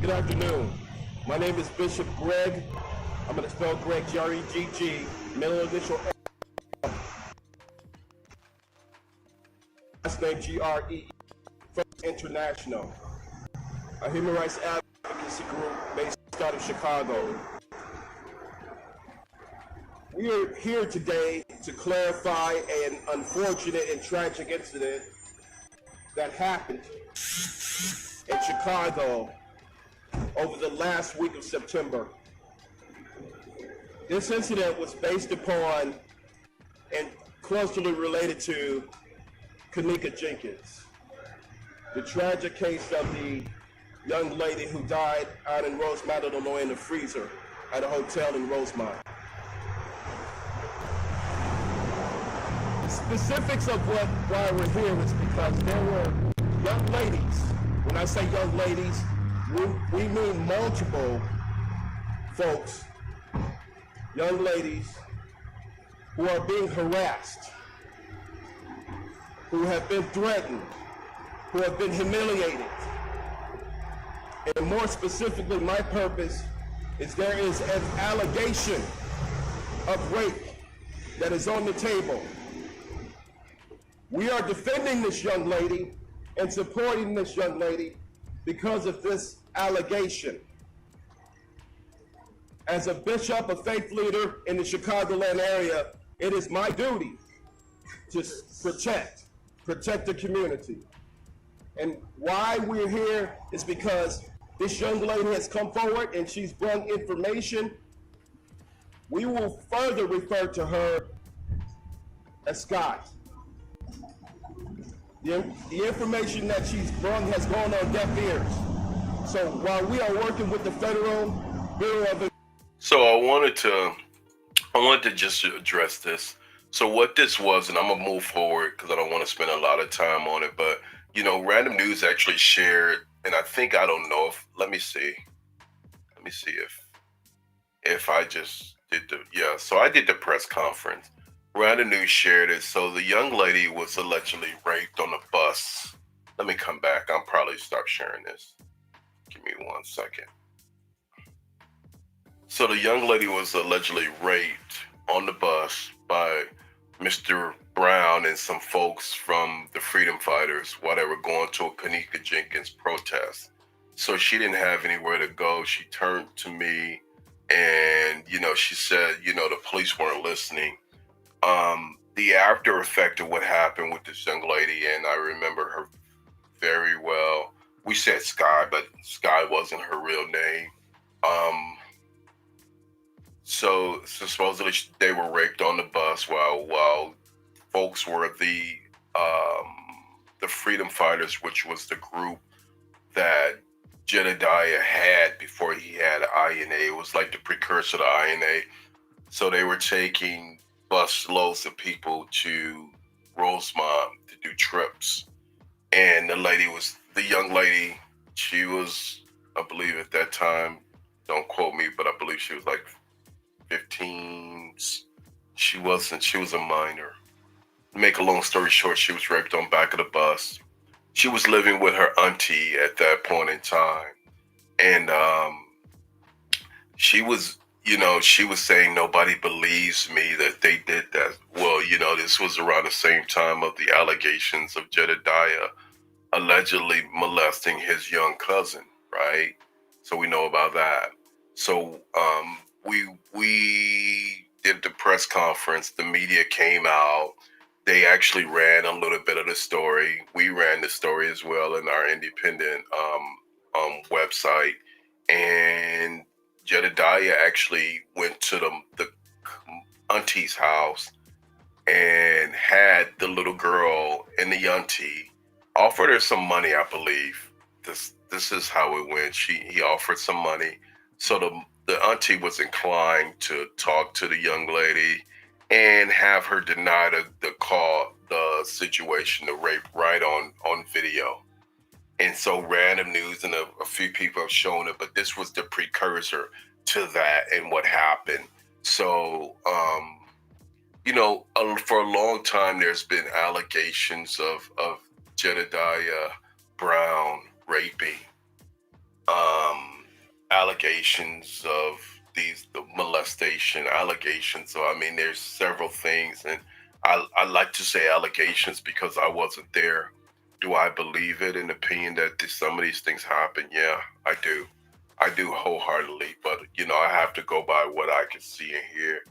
Good afternoon. My name is Bishop Greg. I'm going to spell Greg G-R-E-G-G, middle initial last name G-R-E-E, First International, a human rights advocacy group based out of Chicago. We are here today to clarify an unfortunate and tragic incident that happened in Chicago over the last week of September. This incident was based upon and closely related to Kanika Jenkins, the tragic case of the young lady who died out in Rosemont, Illinois in the freezer at a hotel in Rosemont. Specifics of why we're here is because there were young ladies. When I say young ladies, we mean multiple folks, young ladies who are being harassed, who have been threatened, who have been humiliated. And more specifically, my purpose is there is an allegation of rape that is on the table. We are defending this young lady and supporting this young lady because of this allegation. As a bishop, a faith leader in the Chicagoland area, it is my duty to protect the community. And why we're here is because this young lady has come forward and she's brought information. We will further refer to her as Scott. The information that she's brought has gone on deaf ears. So while we are working with the Federal Bureau of... So I wanted to just address this. So what this was, and I'm gonna move forward because I don't want to spend a lot of time on it, but you know, Random News actually shared, and I think, I don't know if, let me see if I just did so I did the press conference. Random News shared it. So the young lady was allegedly raped on the bus. Let me come back. I'll probably stop sharing this. Give me 1 second. So the young lady was allegedly raped on the bus by Mr. Brown and some folks from the Freedom Fighters while they were going to a Kanika Jenkins protest. So she didn't have anywhere to go. She turned to me and, you know, she said, you know, the police weren't listening. The after effect of what happened with this young lady, and I remember her very well. We said Sky, but Sky wasn't her real name. So supposedly they were raped on the bus while folks were the Freedom Fighters, which was the group that Jedidiah had before he had INA. It was like the precursor to INA. So they were taking bus loads of people to Rosemont to do trips. And the young lady, she was, I believe at that time, don't quote me, but I believe she was like 15. She was a minor. To make a long story short, she was raped on back of the bus. She was living with her auntie at that point in time. And she was saying nobody believes me that they did that. Well, you know, this was around the same time of the allegations of Jedidiah allegedly molesting his young cousin, right? So we know about that. So we did the press conference. The media came out. They actually ran a little bit of the story. We ran the story as well in our independent website. And Jedidiah actually went to the auntie's house and had the little girl and the auntie, offered her some money, I believe. This is how it went. He offered some money. So the auntie was inclined to talk to the young lady and have her deny the situation, the rape, right on video. And so random news and a few people have shown it, but this was the precursor to that and what happened. So, you know, for a long time, there's been allegations of Jedidiah Brown raping, allegations of the molestation allegations. So, I mean, there's several things, and I like to say allegations because I wasn't there. Do I believe it in the opinion that some of these things happen? Yeah, I do. I do wholeheartedly, but, you know, I have to go by what I can see and hear.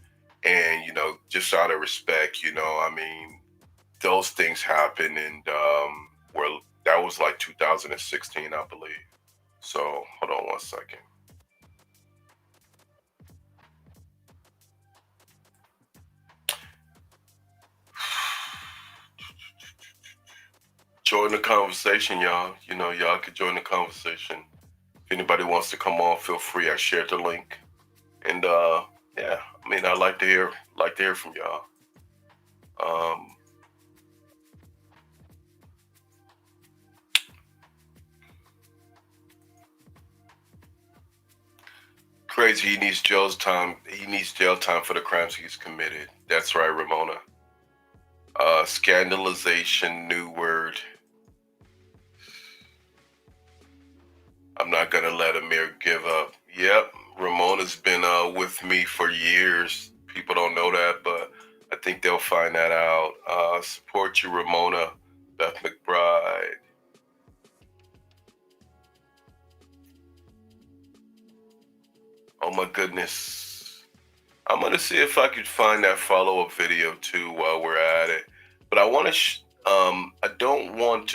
And, you know, just out of respect, you know, I mean, those things happen, and that was like 2016, I believe. So hold on one second. Join the conversation, y'all. You know, y'all could join the conversation. If anybody wants to come on, feel free. I shared the link. And yeah, I mean, I'd like to hear from y'all. Crazy, he needs jail time. He needs jail time for the crimes he's committed. That's right, Ramona. Scandalization, new word. I'm not gonna let Amir give up. Yep, Ramona's been with me for years. People don't know that, but I think they'll find that out. Support you, Ramona. Beth McBride. Oh my goodness. I'm gonna see if I could find that follow-up video too while we're at it. But I want to,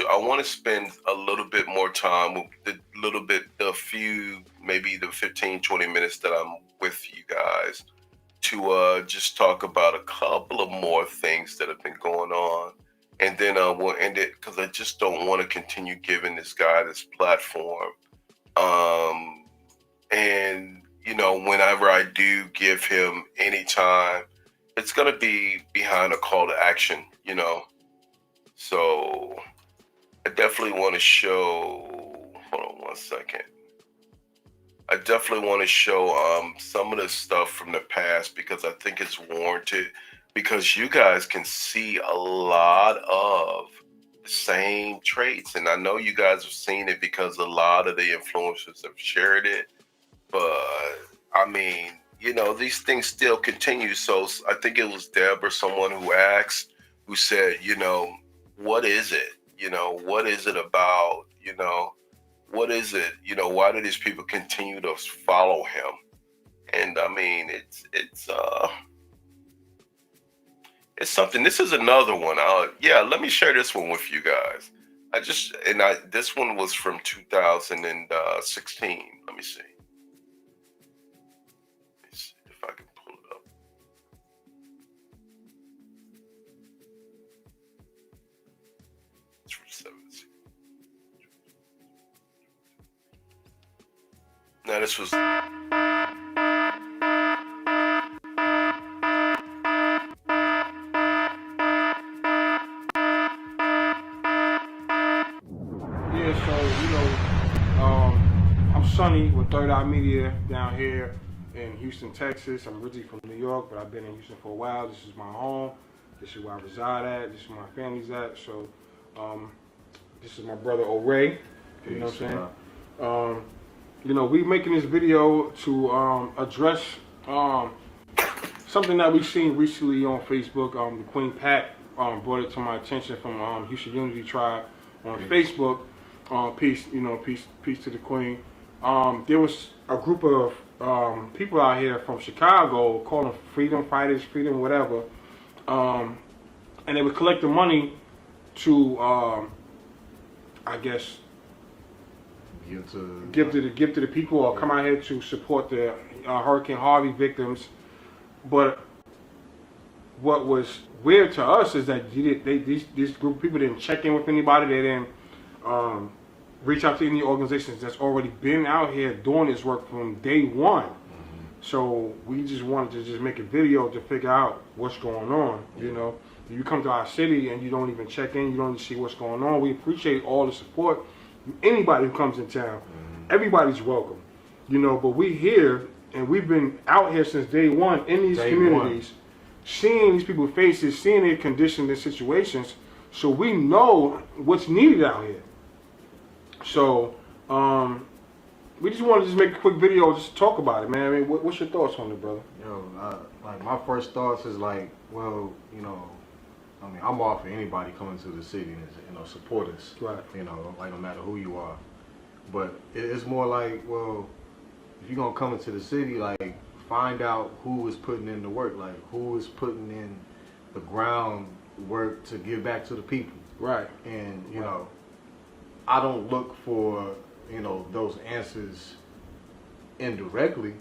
I want to spend a little bit more time with maybe the 15, 20 minutes that I'm with you guys to just talk about a couple of more things that have been going on. And then we'll end it because I just don't want to continue giving this guy this platform. And, you know, whenever I do give him any time, it's going to be behind a call to action, you know. So I definitely want to show, hold on one second. I definitely want to show some of the stuff from the past because I think it's warranted, because you guys can see a lot of the same traits. And I know you guys have seen it because a lot of the influencers have shared it. But I mean, you know, these things still continue. So I think it was Deb or someone who asked, who said, you know, what is it? You know, what is it about? You know, what is it? You know, why do these people continue to follow him? And I mean, it's something. This is another one. Yeah, let me share this one with you guys. This one was from 2016. Let me see. If I can pull it up. It's from 17. Now this was. Yeah, so you know, I'm Sonny with Third Eye Media down here in Houston, Texas. I'm originally from New York, but I've been in Houston for a while. This is my home. This is where I reside at. This is where my family's at. So, this is my brother O'Ray. You know what I'm saying? You know, we're making this video to address something that we've seen recently on Facebook. The Queen Pat brought it to my attention from Houston Unity Tribe on Facebook. Peace to the Queen. There was a group of people out here from Chicago calling freedom fighters, freedom whatever, and they were collecting money to, I guess, give to the people, or come out here to support the Hurricane Harvey victims. But what was weird to us is that this group of people didn't check in with anybody. They didn't reach out to any organizations that's already been out here doing this work from day one. So we just wanted to just make a video to figure out what's going on. You know, you come to our city and you don't even check in, you don't even see what's going on. We appreciate all the support Anybody who comes in town, everybody's welcome. You know, but we here, and we've been out here since day one in these communities, seeing these people's faces, seeing their conditions, their situations, so we know what's needed out here. So, we just wanted to just make a quick video just to talk about it, man. I mean, what's your thoughts on it, brother? Yo, like my first thoughts is like, well, you know, I mean, I'm all for anybody coming to the city and, you know, support us. Right. You know, like no matter who you are. But it's more like, well, if you're gonna come into the city, like find out who is putting in the work, like who is putting in the groundwork to give back to the people. Right. And you know, I don't look for, you know, those answers indirectly,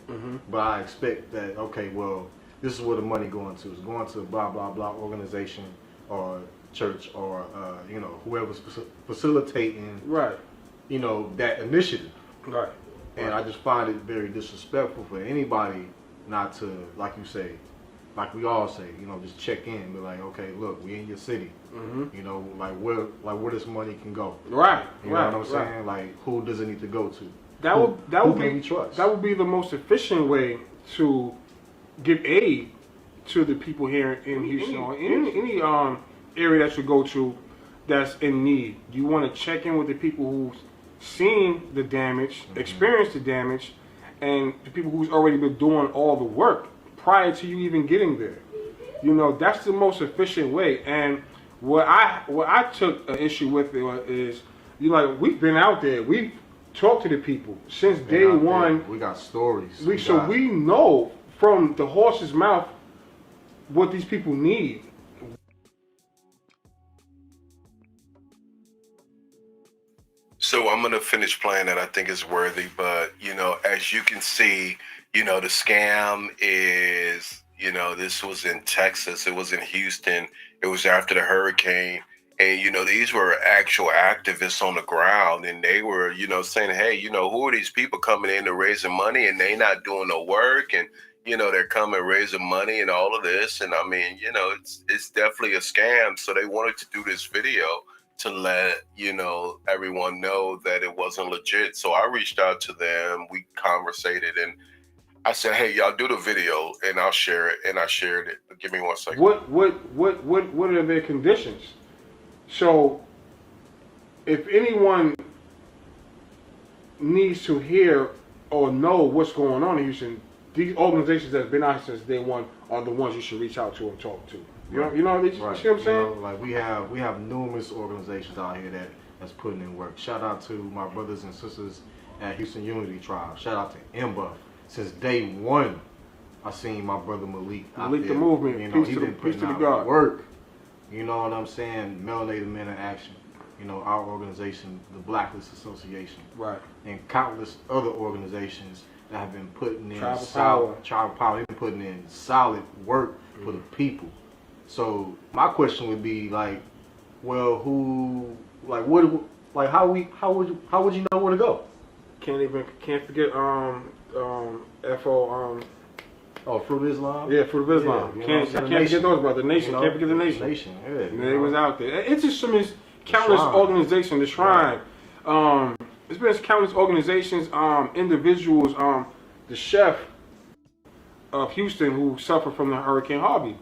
but I expect that, okay, well, this is where the money going to. It's going to blah blah blah organization or church or you know, whoever's facilitating, Right. you know, that initiative. Right. And I just find it very disrespectful for anybody not to, like you say, like we all say, you know, just check in, be like, okay, look, we in your city, you know, like where this money can go. Right. You know what I'm saying? Like, who does it need to go to? That would we trust? That would be the most efficient way to give aid to the people here in Houston or any area that you go to that's in need. You want to check in with the people who've seen the damage, experienced the damage, and the people who's already been doing all the work prior to you even getting there. You know, that's the most efficient way. And what I took an issue with is, you know, like, we've been out there, we've talked to the people since day one. We got stories. So we know from the horse's mouth what these people need. So I'm gonna finish playing it. I think it's worthy, but you know, as you can see, you know, the scam is, you know, this was in Texas, it was in Houston, it was after the hurricane, and you know, these were actual activists on the ground, and they were, you know, saying, hey, you know, who are these people coming in to raising money, and they not doing no work, and you know, they're coming raising money and all of this, and I mean, you know, it's definitely a scam. So they wanted to do this video to let, you know, everyone know that it wasn't legit. So I reached out to them, we conversated, and I said, hey, y'all do the video and I'll share it. And I shared it. Give me 1 second. What are their conditions? So if anyone needs to hear or know what's going on in Houston, these organizations that's been out since day one are the ones you should reach out to and talk to. You know, you see what I'm saying? You know, like we have numerous organizations out here that's putting in work. Shout out to my brothers and sisters at Houston Unity Tribe. Shout out to MBUF. Since day one, I seen my brother Malik out there. The movement. You know, he's been peace putting to the out God. work. You know what I'm saying? Melanated Men in Action. You know, our organization, the Blacklist Association. Right. And countless other organizations that have been putting in Tribal Power. They've been putting in solid work for the people. So my question would be like, well, who, like, what, like, how would you know where to go? Can't forget Fruit Islam. Yeah, Fruit of Islam. Yeah, can't forget those, brother. Nation, you know, can't forget the Nation. Yeah, They was out there. It's just some countless organizations. The Shrine. It's been countless organizations, individuals. The chef of Houston who suffered from the Hurricane Harvey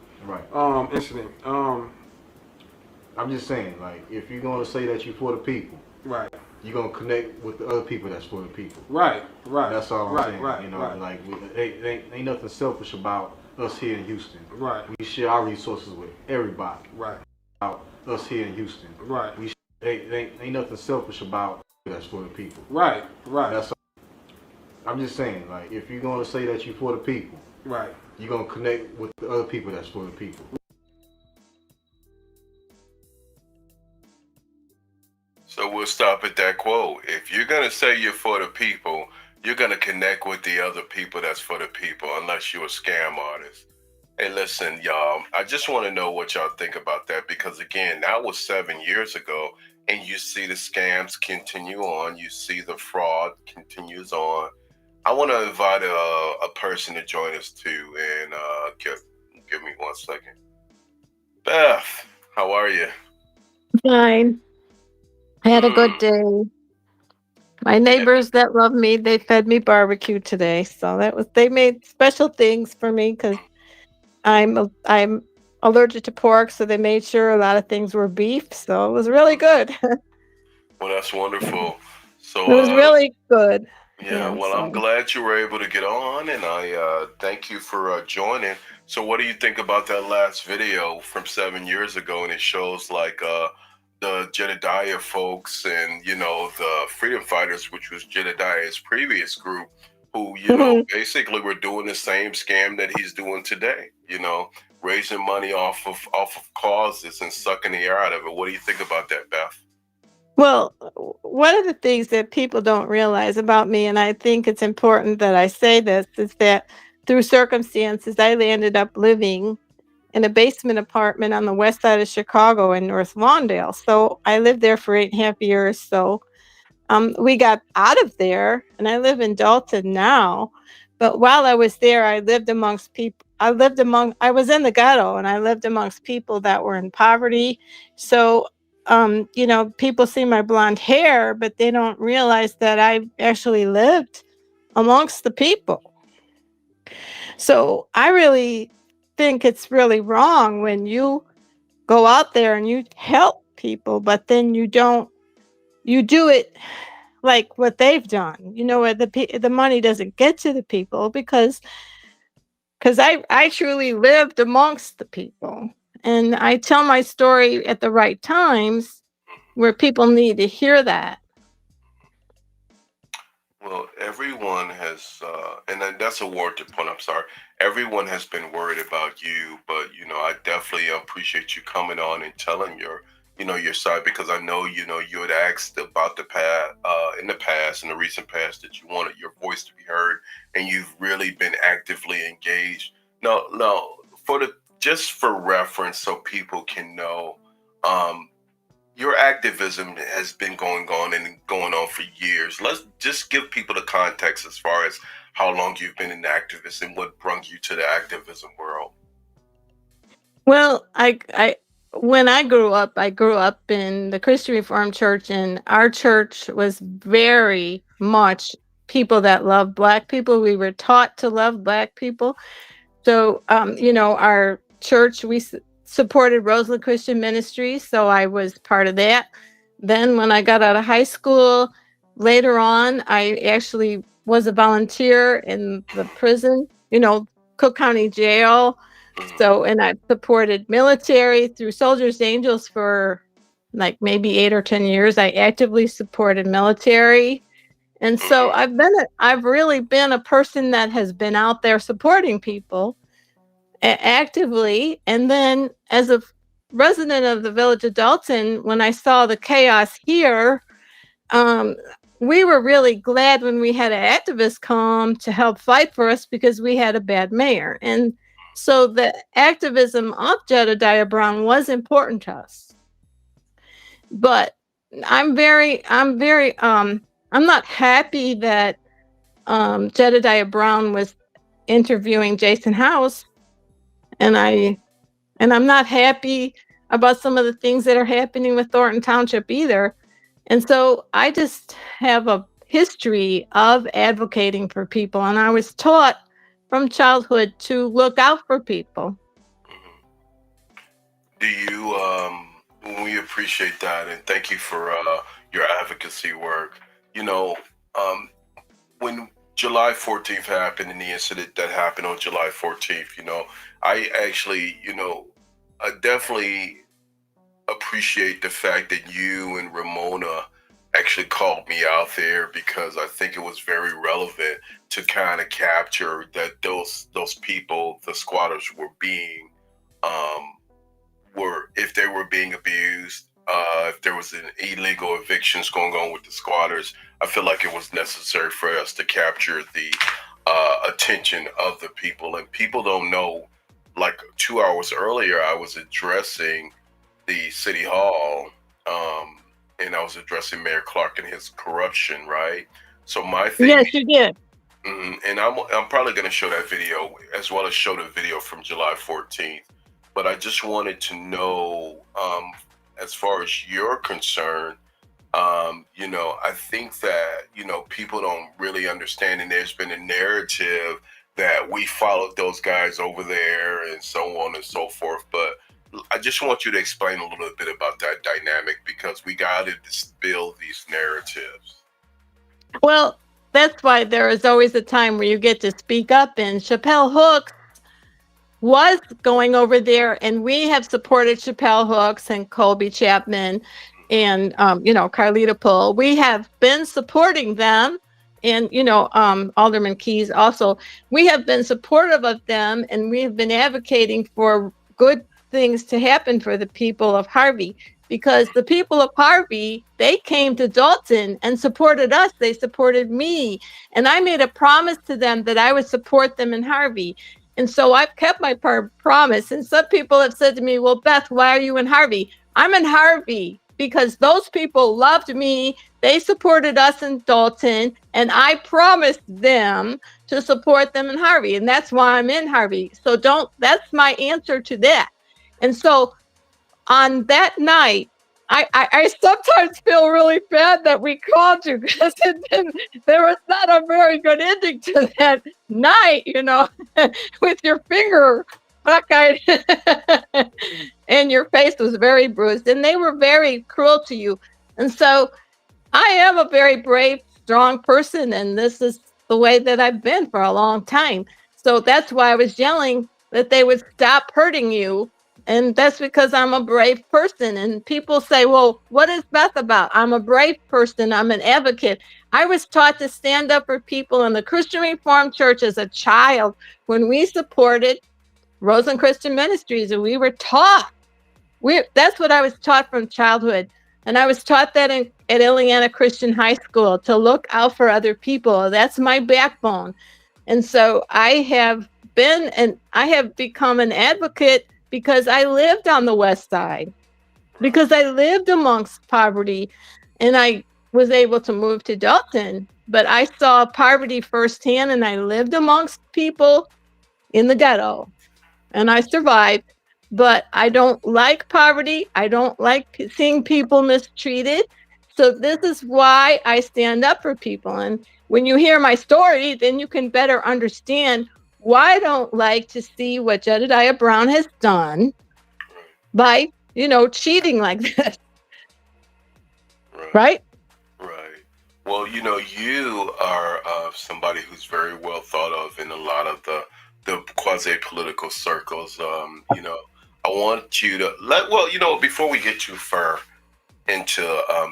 incident. I'm just saying, like, if you're gonna say that you're for the people, right, you're gonna connect with the other people that's for the people. Right. That's all I'm saying. Right, you know, right. like, ain't nothing selfish about us here in Houston. Right. We share our resources with everybody. Right. About us here in Houston. Right. Ain't nothing selfish about that's for the people. Right. That's all. I'm just saying, like, if you're gonna say that you're for the people, right, you're gonna connect with the other people that's for the people. So we'll stop at that quote. If you're going to say you're for the people, you're going to connect with the other people that's for the people, unless you're a scam artist. Hey, listen, y'all, I just want to know what y'all think about that, because, again, that was 7 years ago, and you see the scams continue on. You see the fraud continues on. I want to invite a person to join us, too, and give me 1 second. Beth, how are you? Fine. I had a good day. My neighbors that love me, they fed me barbecue today. So they made special things for me because I'm allergic to pork, so they made sure a lot of things were beef. So it was really good. Well, that's wonderful. It So, was really good. yeah, Yeah. well, I'm So glad you were able to get on, and I thank you for joining. So, what do you think about that last video from 7 years ago? And it shows like the Jedidiah folks and, the freedom fighters, which was Jedidiah's previous group, who, basically were doing the same scam that he's doing today, raising money off of causes and sucking the air out of it. What do you think about that, Beth? well, one of the things that people don't realize about me, and I think it's important that I say this, is that through circumstances, I ended up living in a basement apartment on the west side of Chicago in North Lawndale. So I lived there for 8.5 years. So we got out of there, and I live in Dalton now. But while I was there, I lived amongst people. I was in the ghetto, and I lived amongst people that were in poverty. So, people see my blonde hair, but they don't realize that I actually lived amongst the people. So I really think it's really wrong when you go out there and you help people, but then you do it like what they've done, where the money doesn't get to the people because I truly lived amongst the people, and I tell my story at the right times where people need to hear that. Well, everyone has, and then that's a word to point. I'm sorry. Everyone has been worried about you, but I definitely appreciate you coming on and telling your side, because I know, you had asked about the past, in the past, in the recent past, that you wanted your voice to be heard, and you've really been actively engaged. No, just for reference, so people can know, um, your activism has been going on for years. Let's just give people the context as far as how long you've been an activist and what brought you to the activism world. Well, I when I grew up in the Christian Reformed Church, and our church was very much people that love Black people. We were taught to love Black people. So, our church, supported Roseland Christian Ministries, so I was part of that. Then, when I got out of high school, later on, I actually was a volunteer in the prison, Cook County Jail. Mhm, So, and I supported military through Soldiers Angels for like maybe 8 or 10 years. I actively supported military. And so mhm, I've really been a person that has been out there supporting people actively. And then as a resident of the village of Dalton, when I saw the chaos here, um, we were really glad when we had an activist come to help fight for us because we had a bad mayor. And so the activism of Jedediah Brown was important to us. But I'm not happy that Jedediah Brown was interviewing Jason House, and I'm not happy about some of the things that are happening with Thornton Township either. And so I just have a history of advocating for people, and I was taught from childhood to look out for people. mhm. Do you? We appreciate that, and thank you for your advocacy work. You know, um, when July 14th happened and the incident that happened on July 14th, I actually, I definitely appreciate the fact that you and Ramona actually called me out there, because I think it was very relevant to kind of capture that those people, the squatters, um, were if they were being abused, if there was an illegal evictions going on with the squatters. I feel like it was necessary for us to capture the attention of the people. And people don't know, like 2 hours earlier, I was addressing the city hall, and I was addressing Mayor Clark and his corruption, right? So my thing, Yes, you did. and I'm probably going to show that video as well as show the video from July 14th. But I just wanted to know, as far as you're concerned, You know, I think that, you know, people don't really understand, and there's been a narrative that we followed those guys over there and so on and so forth. But I just want you to explain a little bit about that dynamic, because we got to dispel these narratives. Well, that's why there is always a time where you get to speak up. And Chappelle Hooks was going over there, and we have supported Chappelle Hooks and Colby Chapman and you know, Carlita Pull. We have been supporting them, and you know, Alderman Keys also. We have been supportive of them, and we have been advocating for good things to happen for the people of Harvey, because the people of Harvey, they came to Dalton and supported us. They supported me, and I made a promise to them that I would support them in Harvey. And so I've kept my promise. And some people have said to me, well, Beth, why are you in Harvey? I'm in Harvey because those people loved me. They supported us in Dalton, and I promised them to support them in Harvey. And that's why I'm in Harvey. So that's my answer to that. And so on that night, I sometimes feel really bad that we called you, because there was not a very good ending to that night, you know, with your finger buckeyed and your face was very bruised, and they were very cruel to you. And so I am a very brave, strong person, and this is the way that I've been for a long time. So that's why I was yelling that they would stop hurting you. And that's because I'm a brave person. And people say, well, what is Beth about? I'm a brave person. I'm an advocate. I was taught to stand up for people in the Christian Reformed Church as a child when we supported Roseland Christian Ministries, and we were taught. That's what I was taught from childhood. And I was taught that at Ileana Christian High School, to look out for other people. That's my backbone. And so I have become an advocate because I lived on the West Side, because I lived amongst poverty, and I was able to move to Dalton. But I saw poverty firsthand, and I lived amongst people in the ghetto, and I survived. But I don't like poverty. I don't like seeing people mistreated. So this is why I stand up for people. And when you hear my story, then you can better understand why I don't like to see what Jedidiah Brown has done by, you know, cheating like this. Right? Right. Well, you know, you are somebody who's very well thought of in a lot of the quasi-political circles. You know, I want you to you know, before we get too far into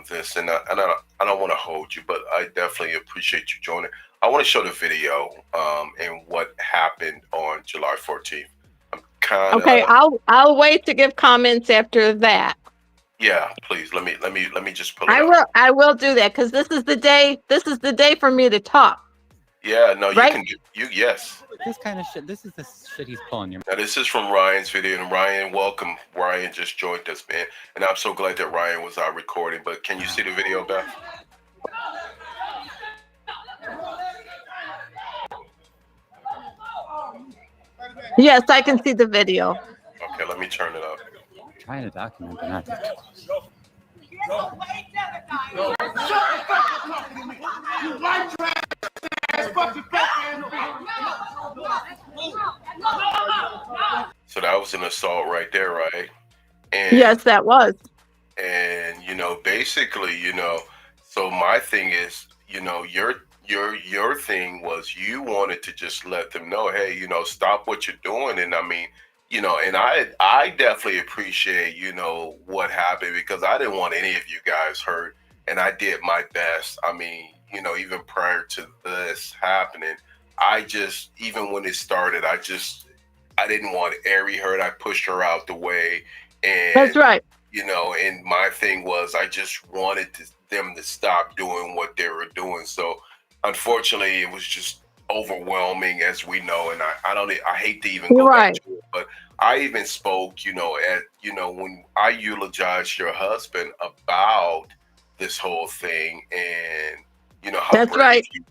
this, and I don't want to hold you, but I definitely appreciate you joining. I want to show the video and what happened on July 14th. I'm kind of okay. I'll wait to give comments after that. Yeah, please let me just pull it up. I will do that, because this is the day. This is the day for me to talk. Yeah, no, right? Yes. This kind of shit. This is the shit he's pulling. Now this is from Ryan's video, and Ryan, welcome. Ryan just joined us, man, and I'm so glad that Ryan was out recording. But can you see the video, Beth? Yes, I can see the video. Okay, let me turn it up. I'm trying to document, but not that close. So that was an assault right there, right? And, yes, that was. And you know, basically, you know, so my thing is, you know, your thing was you wanted to just let them know, hey, you know, stop what you're doing. And I mean, you know, and I definitely appreciate, you know, what happened, because I didn't want any of you guys hurt, and I did my best. I mean, you know, even prior to this happening, even when it started, I didn't want Ari hurt. I pushed her out the way. And that's right. You know, and my thing was I just wanted them to stop doing what they were doing. So unfortunately, it was just overwhelming, as we know. And I hate to even go back to it, but I even spoke, you know, when I eulogized your husband about this whole thing, and you know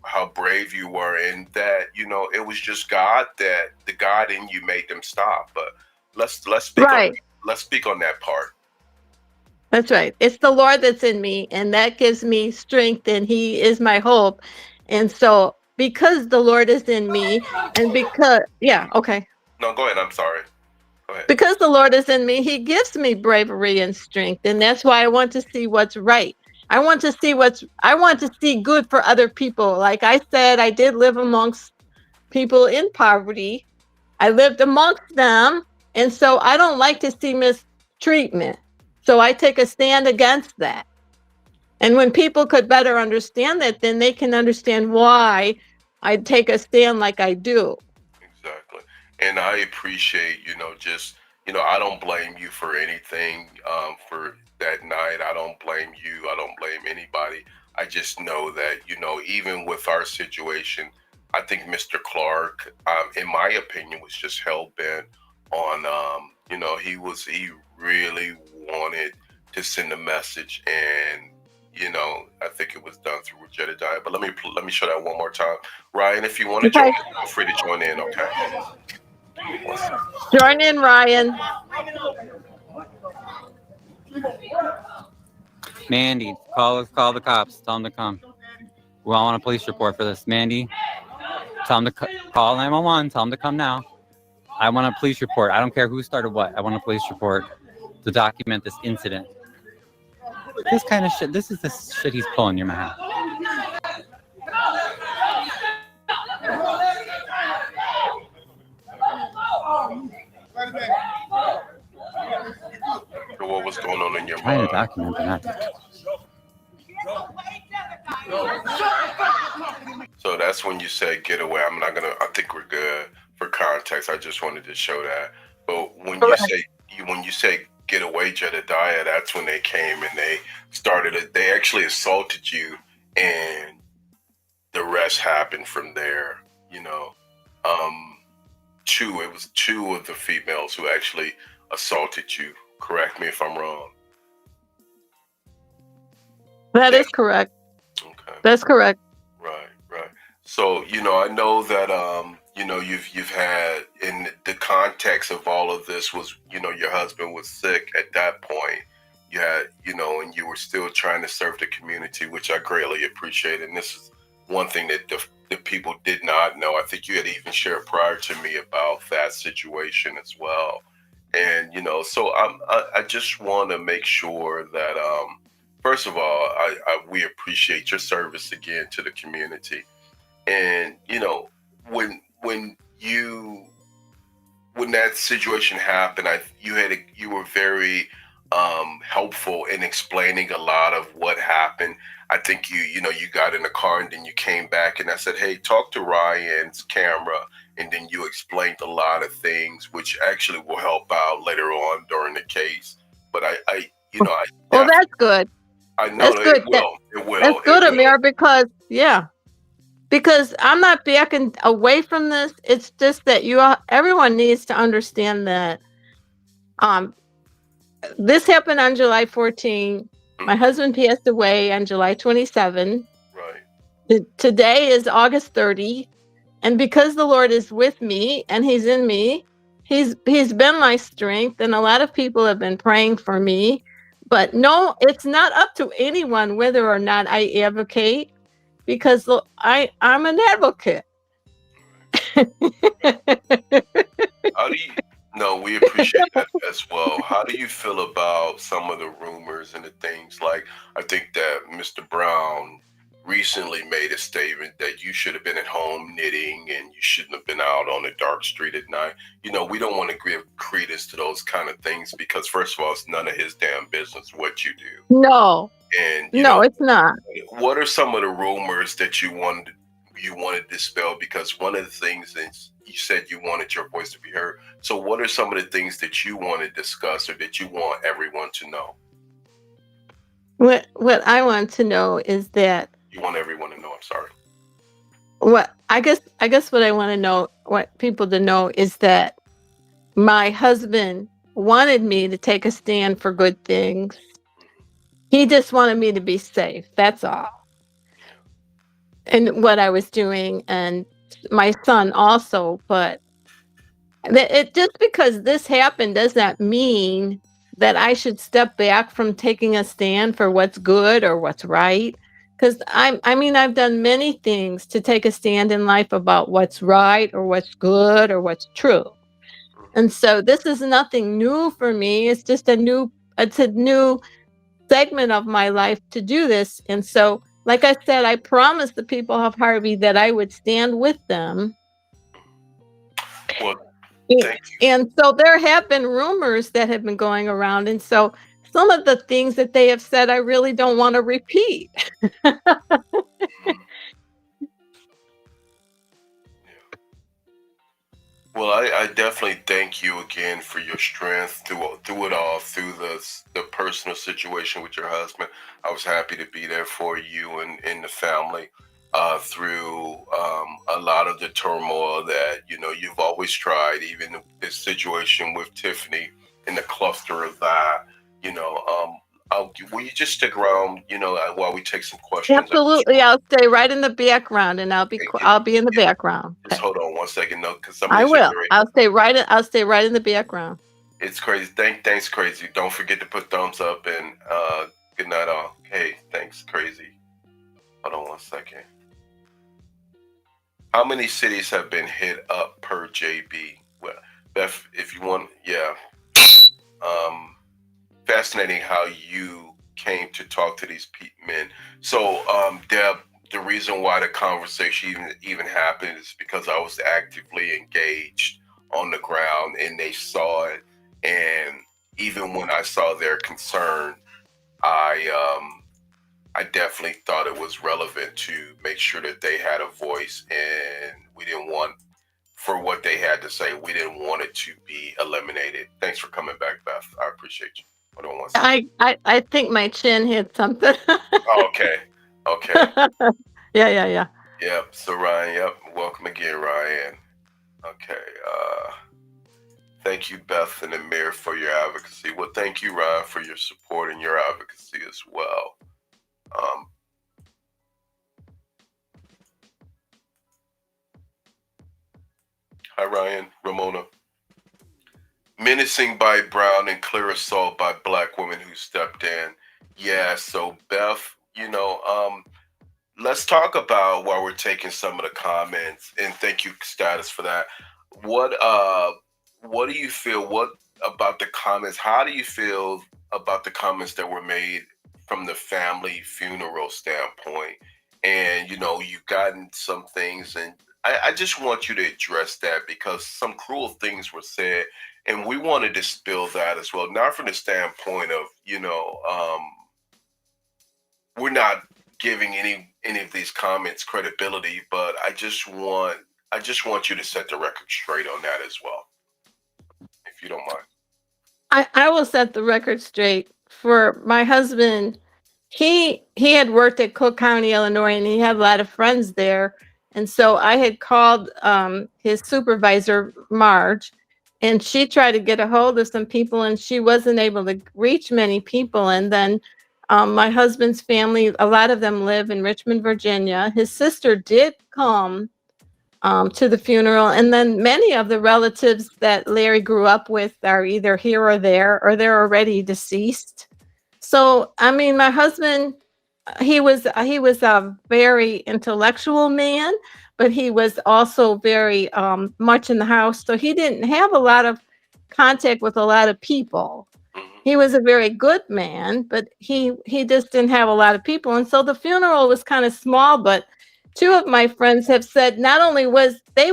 how brave you were, and that, you know, it was just God, that the God in you made them stop. But let's speak on that part. That's right. It's the Lord that's in me, and that gives me strength, and He is my hope. And so, because the Lord is in me, and because, yeah, okay. No, go ahead. I'm sorry. Go ahead. Because the Lord is in me, He gives me bravery and strength. And that's why I want to see what's right. I want to see good for other people. Like I said, I did live amongst people in poverty. I lived amongst them. And so I don't like to see mistreatment. So I take a stand against that. And when people could better understand that, then they can understand why I take a stand like I do. Exactly. And I appreciate, I don't blame you for anything for that night. I don't blame you. I don't blame anybody. I just know that, even with our situation, I think Mr. Clark, in my opinion, was just hell bent on, he really wanted to send a message, and I think it was done through Jedidiah. But let me show that one more time. Ryan, if you want to join, feel free to join in, okay? Join in, Ryan. Mandy, call the cops. Tell them to come. We all want a police report for this. Mandy, tell them to call 911. Tell them to come now. I want a police report. I don't care who started what. I want a police report to document this incident. This kind of shit. This is the shit he's pulling your mouth. So what was going on in your Trying mind? to document that. So that's when you say get away. I think we're good for context. I just wanted to show that. But when you say get away, Jedidiah, that's when they came and they actually assaulted you, and the rest happened from there. It was two of the females who actually assaulted you. Correct me if I'm wrong. That is correct. Okay. That's correct. Right. So, I know that you've had, in the context of all of this was, your husband was sick at that point. You had, and you were still trying to serve the community, which I greatly appreciate. And this is one thing that the people did not know. I think you had even shared prior to me about that situation as well. And, so I just want to make sure that, first of all, we appreciate your service again to the community. And, when that situation happened, you were very helpful in explaining a lot of what happened. I think you got in the car and then you came back and I said, hey, talk to Ryan's camera. And then you explained a lot of things, which actually will help out later on during the case. But Well, that's good. I know that's good. It will. That's good, Amir, because I'm not backing away from this. It's just that everyone needs to understand that this happened on July 14. My husband passed away on July 27. Right. Today is August 30. And because the Lord is with me and He's in me, He's been my strength. And a lot of people have been praying for me. But no, it's not up to anyone whether or not I advocate, because I'm an advocate. We appreciate that as well. How do you feel about some of the rumors and the things? Like, I think that Mr. Brown recently made a statement that you should have been at home knitting and you shouldn't have been out on a dark street at night. We don't want to give credence to those kind of things because, first of all, it's none of his damn business what you do. No. And it's not. What are some of the rumors that you wanted to dispel? Because one of the things that you said you wanted your voice to be heard. So what are some of the things that you want to discuss or that you want everyone to know? What I want to know is that you want everyone to know. I'm sorry. What I guess what I want to know, what people to know, is that my husband wanted me to take a stand for good things. He just wanted me to be safe. That's all. And what I was doing, and my son also. But just because this happened does not mean that I should step back from taking a stand for what's good or what's right. Because I mean, I've done many things to take a stand in life about what's right or what's good or what's true. And so this is nothing new for me. It's a new segment of my life to do this. And so, like I said, I promised the people of Harvey that I would stand with them. Well, And thank you. and so there have been rumors that have been going around. And so some of the things that they have said, I really don't want to repeat. Well, I definitely thank you again for your strength through it all, through the personal situation with your husband. I was happy to be there for you and the family through a lot of the turmoil that you've always tried. Even this situation with Tiffany and the cluster of that. You know, will you just stick around? While we take some questions. Absolutely. I'll stay right in the background and I'll be in the background. Just hold on one second, no, because some of I these are will. very. I'll stay right in the background. It's crazy. Thanks, crazy. Don't forget to put thumbs up and good night all. Hey, thanks, crazy. Hold on one second. How many cities have been hit up per JB? Well, Beth, if you want, yeah. Fascinating how you came to talk to these men. So, Deb, the reason why the conversation even happened is because I was actively engaged on the ground and they saw it. And even when I saw their concern, I definitely thought it was relevant to make sure that they had a voice, and we didn't want for what they had to say. We didn't want it to be eliminated. Thanks for coming back, Beth. I appreciate you. Hold on one second. I think my chin hit something. Okay. Yeah. Yep. So Ryan, yep. Welcome again, Ryan. Okay. Thank you, Beth and Amir, for your advocacy. Well, thank you, Ryan, for your support and your advocacy as well. Hi, Ryan. Ramona. Menacing by Brown and clear assault by black women who stepped in. Yeah, so Beth, let's talk about while we're taking some of the comments, and thank you, Status, for that. What do you feel? What about the comments? How do you feel about the comments that were made from the family funeral standpoint? And you've gotten some things, and I just want you to address that because some cruel things were said, and we want to dispel that as well. Not from the standpoint of we're not giving any of these comments credibility, but I just want you to set the record straight on that as well, if you don't mind. I will set the record straight for my husband. He had worked at Cook County, Illinois, and he had a lot of friends there. And so I had called his supervisor, Marge, and she tried to get a hold of some people, and she wasn't able to reach many people. And then my husband's family, a lot of them live in Richmond, Virginia. His sister did come to the funeral. And then many of the relatives that Larry grew up with are either here or they're already deceased. So, I mean, my husband, he was a very intellectual man, but he was also very much in the house. So he didn't have a lot of contact with a lot of people. He was a very good man, but he just didn't have a lot of people. And so the funeral was kind of small, but two of my friends have said not only was they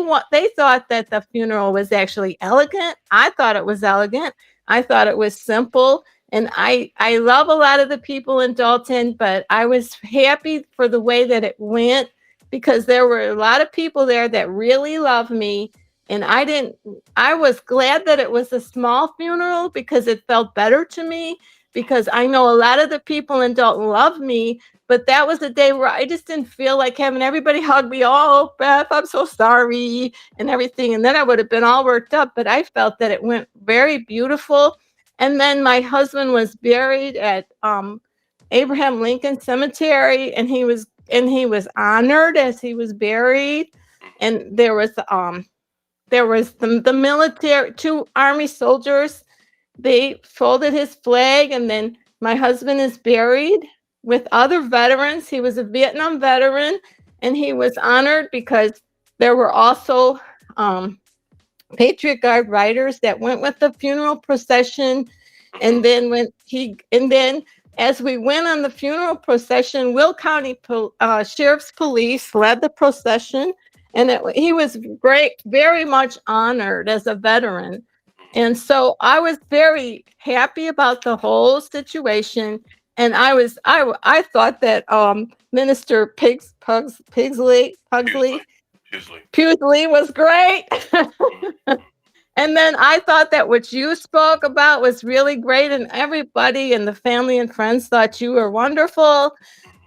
thought that the funeral was actually elegant. I thought it was elegant. I thought it was simple. And I love a lot of the people in Dalton, but I was happy for the way that it went because there were a lot of people there that really love me. And I was glad that it was a small funeral because it felt better to me because I know a lot of the people in Dalton love me, but that was a day where I just didn't feel like having everybody hug me. Oh, Beth, I'm so sorry and everything. And then I would have been all worked up, but I felt that it went very beautiful. And then my husband was buried at Abraham Lincoln Cemetery, and he was honored as he was buried. And there was the military, two Army soldiers they folded his flag, and then my husband is buried with other veterans. He was a Vietnam veteran, and he was honored because there were also Patriot Guard riders that went with the funeral procession. And then as we went on the funeral procession, Will County Sheriff's Police led the procession, and he was very much honored as a veteran. And so I was very happy about the whole situation. And I thought that Minister Pugsley was great. And then I thought that what you spoke about was really great, and everybody and the family and friends thought you were wonderful.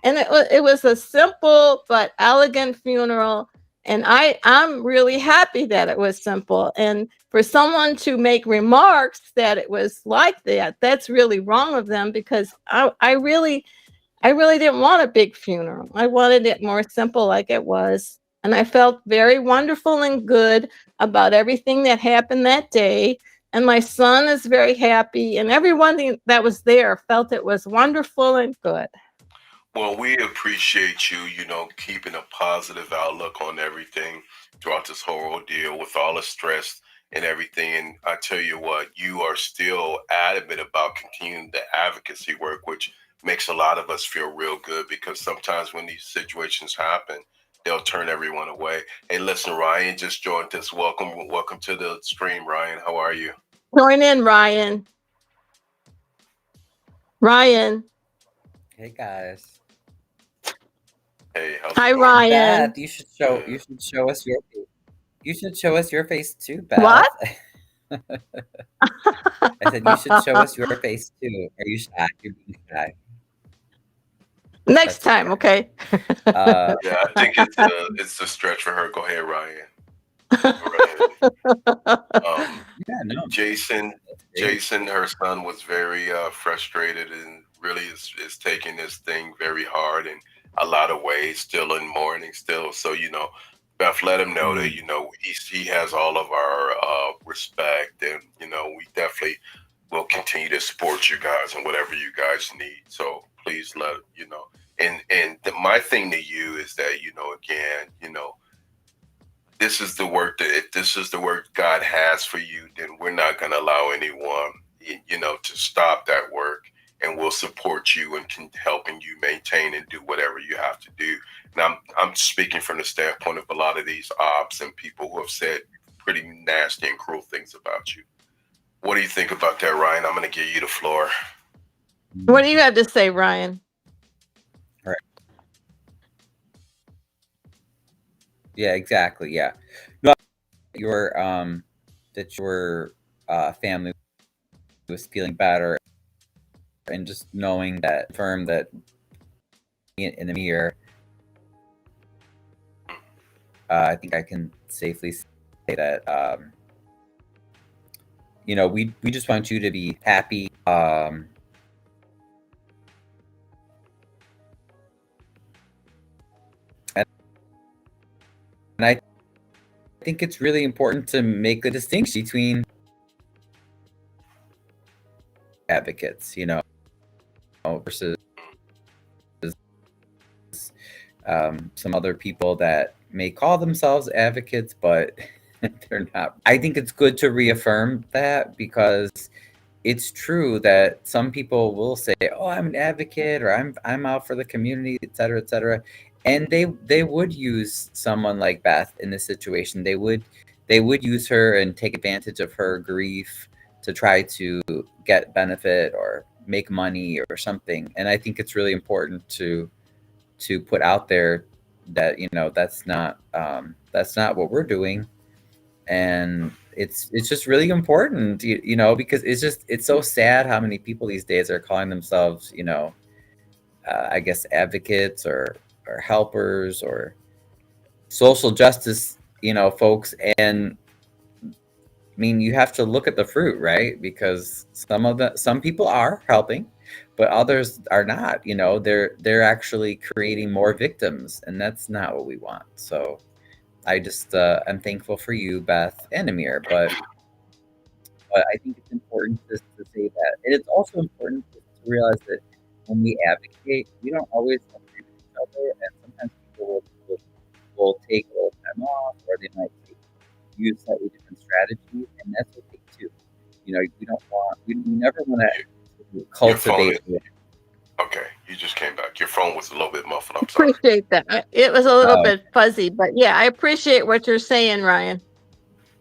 And it was a simple but elegant funeral. And I'm really happy that it was simple. And for someone to make remarks that it was like that, that's really wrong of them, because I really didn't want a big funeral. I wanted it more simple like it was. And I felt very wonderful and good about everything that happened that day. And my son is very happy, and everyone that was there felt it was wonderful and good. Well, we appreciate you, keeping a positive outlook on everything throughout this whole ordeal with all the stress and everything. And I tell you what, you are still adamant about continuing the advocacy work, which makes a lot of us feel real good, because sometimes when these situations happen, they'll turn everyone away. Hey, listen, Ryan just joined us. Welcome to the stream, Ryan. How are you? Join in, Ryan. Ryan. Hey guys. Hey, how's Hi, it going? Ryan. Beth, you should show us your face. You should show us your face too, Beth. What? I said you should show us your face too. Are you shy? You're being shy. Next time, okay. Yeah, I think it's a stretch for her. Go ahead, Ryan. Jason, her son was very frustrated and really is taking this thing very hard in a lot of ways, still in mourning still. So, Beth, let him know that, he has all of our respect, and, we definitely will continue to support you guys and whatever you guys need. So please let, my thing to you is that, again, this is the work that if this is the work God has for you, then we're not going to allow anyone, to stop that work, and we'll support you and helping you maintain and do whatever you have to do. And I'm speaking from the standpoint of a lot of these ops and people who have said pretty nasty and cruel things about you. What do you think about that, Ryan? I'm going to give you the floor. What do you have to say, Ryan? Right. Yeah, exactly. Yeah. No, your family was feeling better, and just knowing that firm that in the mirror, I think I can safely say that we just want you to be happy. And I think it's really important to make the distinction between advocates, versus some other people that may call themselves advocates, but they're not. I think it's good to reaffirm that, because it's true that some people will say, "Oh, I'm an advocate," or "I'm out for the community," et cetera, and they would use someone like Beth in this situation. They would use her and take advantage of her grief to try to get benefit or make money or something. And I think it's really important to put out there that that's not what we're doing. And it's just really important, because it's so sad how many people these days are calling themselves, I guess advocates or helpers or social justice, folks. And I mean, you have to look at the fruit, right? Because some people are helping, but others are not. They're actually creating more victims, and that's not what we want. So I just I'm thankful for you, Beth and Amir, but but I think it's important just to say that. And it's also important to realize that when we advocate, we don't always agree with each other, and sometimes people will take a little time off, or they might use slightly different strategies, and that's okay too. You know, we never want to cultivate. Okay, you just came back. Your phone was a little bit muffled. I'm sorry. Appreciate that. It was a little bit fuzzy, but yeah, I appreciate what you're saying, Ryan.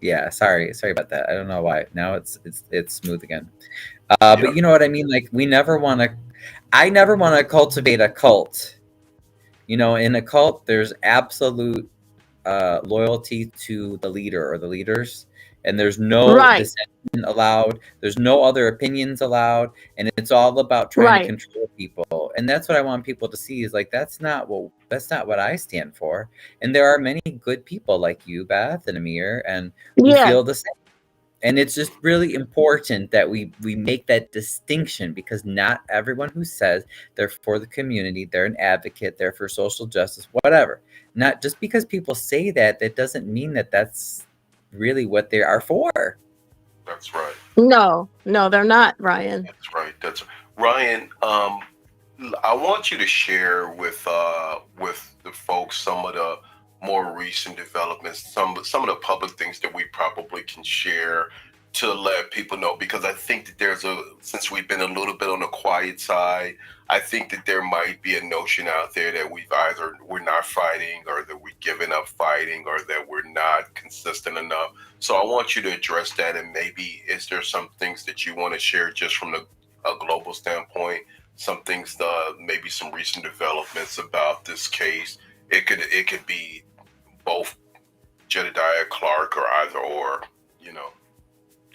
Yeah, sorry about that. I don't know why. Now it's smooth again. But you know what I mean? Like I never want to cultivate a cult. You know, in a cult, there's absolute loyalty to the leader or the leaders, and there's no dissension allowed. There's no other opinions allowed, and it's all about trying to control people. And that's what I want people to see is like that's not what I stand for. And there are many good people like you, Beth and Amir, and who feel the same. And it's just really important that we make that distinction, because not everyone who says they're for the community, they're an advocate, they're for social justice, whatever. Not just because people say that doesn't mean that that's really what they are for. That's right. No, they're not, Ryan. That's right. Ryan. I want you to share with the folks some of the more recent developments, some of the public things that we probably can share to let people know, because I think that since we've been a little bit on the quiet side, I think that there might be a notion out there that we're not fighting, or that we've given up fighting, or that we're not consistent enough. So I want you to address that, and maybe is there some things that you want to share just from a global standpoint, some things, maybe some recent developments about this case. It could be both Jedidiah, Clark, or either or,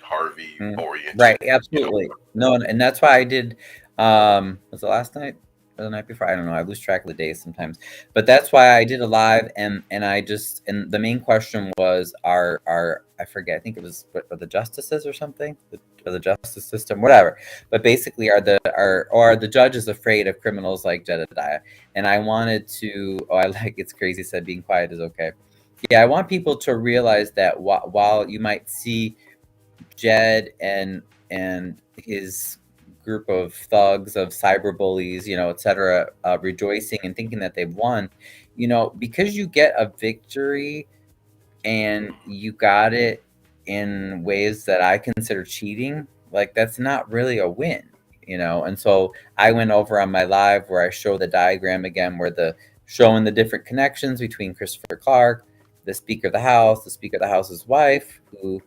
Harvey oriented. Right, absolutely. No, and that's why I did, was it last night or the night before? I don't know. I lose track of the days sometimes. But that's why I did a live, and the main question was I forget, I think it was are the justices or something? Or the justice system, whatever. But basically, are the judges afraid of criminals like Jedidiah? And I wanted to, it's crazy said being quiet is okay. Yeah, I want people to realize that while you might see Jed and his group of thugs, of cyber bullies, etc., rejoicing and thinking that they've won, because you get a victory and you got it in ways that I consider cheating, like that's not really a win, And so I went over on my live where I show the diagram again, where showing the different connections between Christopher Clark, the Speaker of the House, the Speaker of the House's wife, who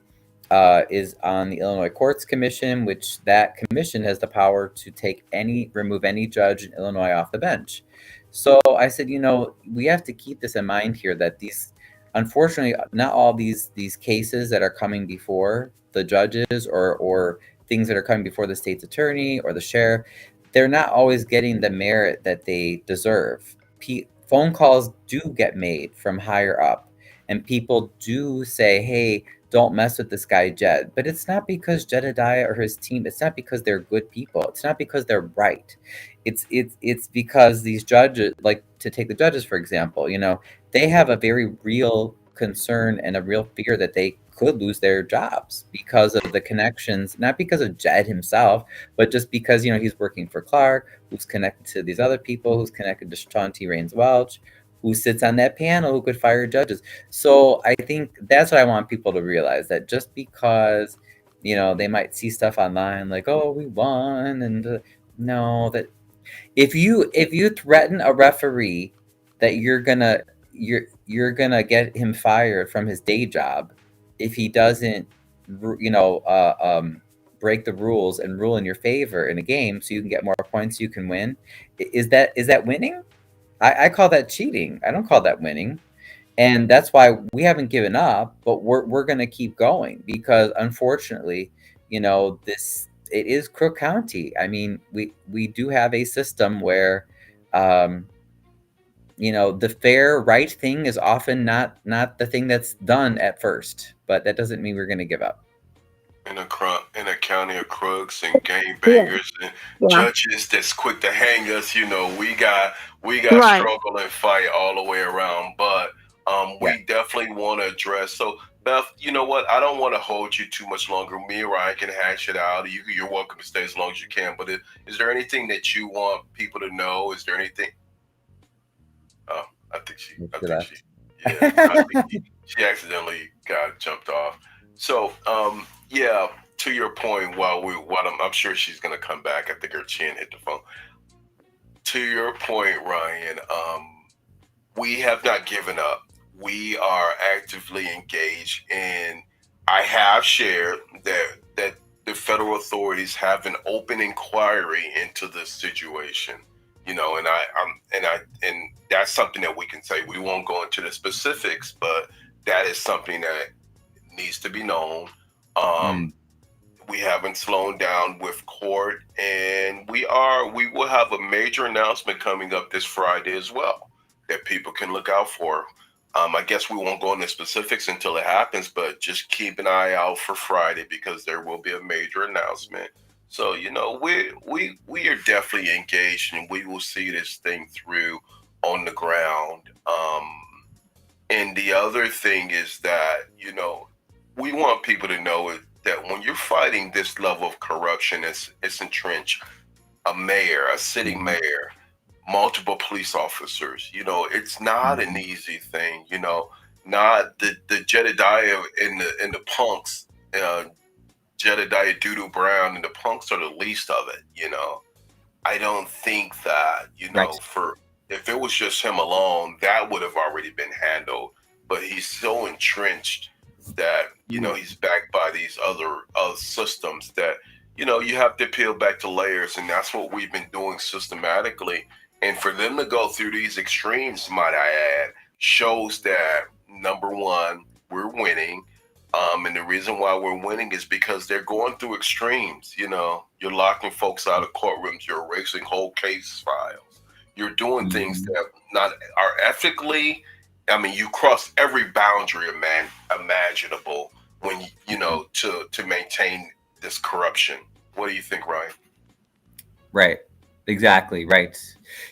is on the Illinois Courts Commission, which that commission has the power to remove any judge in Illinois off the bench. So I said, we have to keep this in mind here, that unfortunately, not all these cases that are coming before the judges or things that are coming before the state's attorney or the sheriff, they're not always getting the merit that they deserve. Phone calls do get made from higher up, and people do say, hey, don't mess with this guy, Jed. But it's not because Jedidiah or his team, it's not because they're good people. It's not because they're right. It's because these judges, like to take the judges, for example, they have a very real concern and a real fear that they could lose their jobs because of the connections, not because of Jed himself, but just because, he's working for Clark, who's connected to these other people, who's connected to Shawnti Rains Welch, who sits on that panel, who could fire judges. So I think that's what I want people to realize, that just because, they might see stuff online like, oh, we won, and no, that if you threaten a referee that you're gonna get him fired from his day job if he doesn't, break the rules and rule in your favor in a game, so you can get more points, you can win. Is that winning? I call that cheating. I don't call that winning. And that's why we haven't given up, but we're going to keep going, because unfortunately, it is Crook County. I mean, we do have a system where, the fair, right thing is often not the thing that's done at first, but that doesn't mean we're going to give up. In a county of crooks and gangbangers and judges that's quick to hang us, we got struggle and fight all the way around. But we definitely want to address. So Beth, you know what? I don't want to hold you too much longer. Me and Ryan can hash it out. You're welcome to stay as long as you can. But is there anything that you want people to know? Is there anything? Oh, I think she, yeah, I think she accidentally got jumped off. So, yeah, to your point, I'm sure she's gonna come back. I think her chin hit the phone. To your point, Ryan, we have not given up. We are actively engaged, and I have shared that the federal authorities have an open inquiry into this situation. You know, and that's something that we can say. We won't go into the specifics, but that is something that needs to be known. We haven't slowed down with court, and we will have a major announcement coming up this Friday as well that people can look out for. I guess we won't go into specifics until it happens, but just keep an eye out for Friday because there will be a major announcement. So, you know, we are definitely engaged, and we will see this thing through on the ground. And the other thing is that, you know, we want people to know that when you're fighting this level of corruption, it's entrenched. A mayor, a sitting mayor, multiple police officers. You know, it's not an easy thing. You know, not the Jedidiah and the punks, Jedidiah DooDoo Brown and the punks are the least of it. You know, I don't think that, you know, if it was just him alone, that would have already been handled. But he's so entrenched that, you know, he's backed by these other systems that, you know, you have to peel back the layers, and that's what we've been doing systematically. And for them to go through these extremes, might I add, shows that, number one, we're winning. And the reason why we're winning is because they're going through extremes. You know, you're locking folks out of courtrooms, you're erasing whole case files, you're doing things that not are ethically. I mean, you cross every boundary imaginable when you know to maintain this corruption. What do you think, Ryan? Right. Exactly. Right.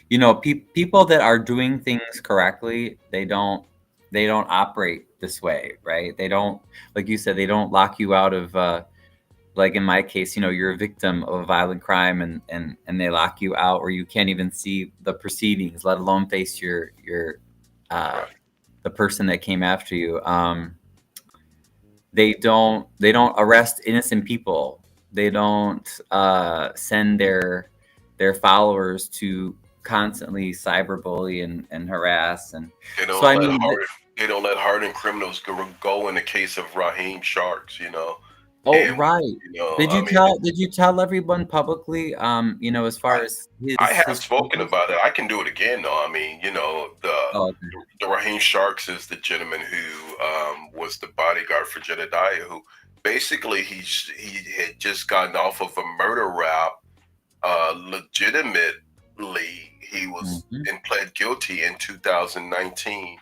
You know, people that are doing things correctly, they don't operate this way, right? They don't, like you said, they don't lock you out of, like in my case, you know, you're a victim of a violent crime and they lock you out, or you can't even see the proceedings, let alone face your the person that came after you. They don't arrest innocent people. They don't send their followers to constantly cyberbully and harass. And they don't so I mean, they don't let hardened criminals go in the case of Raheem Sharks, you know. Oh, And, right. you know, Did you tell everyone publicly, you know, as far as I have spoken about it. I can do it again, though. I mean, you know, the Raheem Sharks is the gentleman who was the bodyguard for Jedidiah, who basically he had just gotten off of a murder rap. Legitimately, he was and pled guilty in 2019.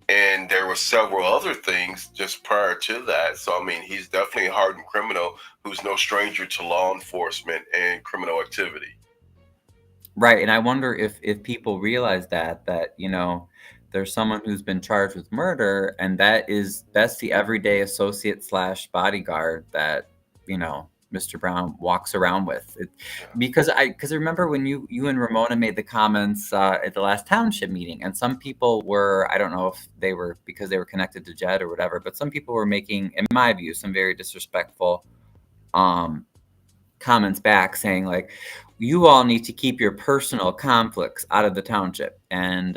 And there were several other things just prior to that. So, I mean, he's definitely a hardened criminal who's no stranger to law enforcement and criminal activity. Right. And I wonder if people realize that, you know, there's someone who's been charged with murder, and that's the everyday associate / bodyguard that, you know, Mr. Brown walks around with. Because I remember when you and Ramona made the comments at the last Township meeting, and some people were, I don't know if they were because they were connected to Jed or whatever, but some people were making, in my view, some very disrespectful comments back, saying like, you all need to keep your personal conflicts out of the Township. And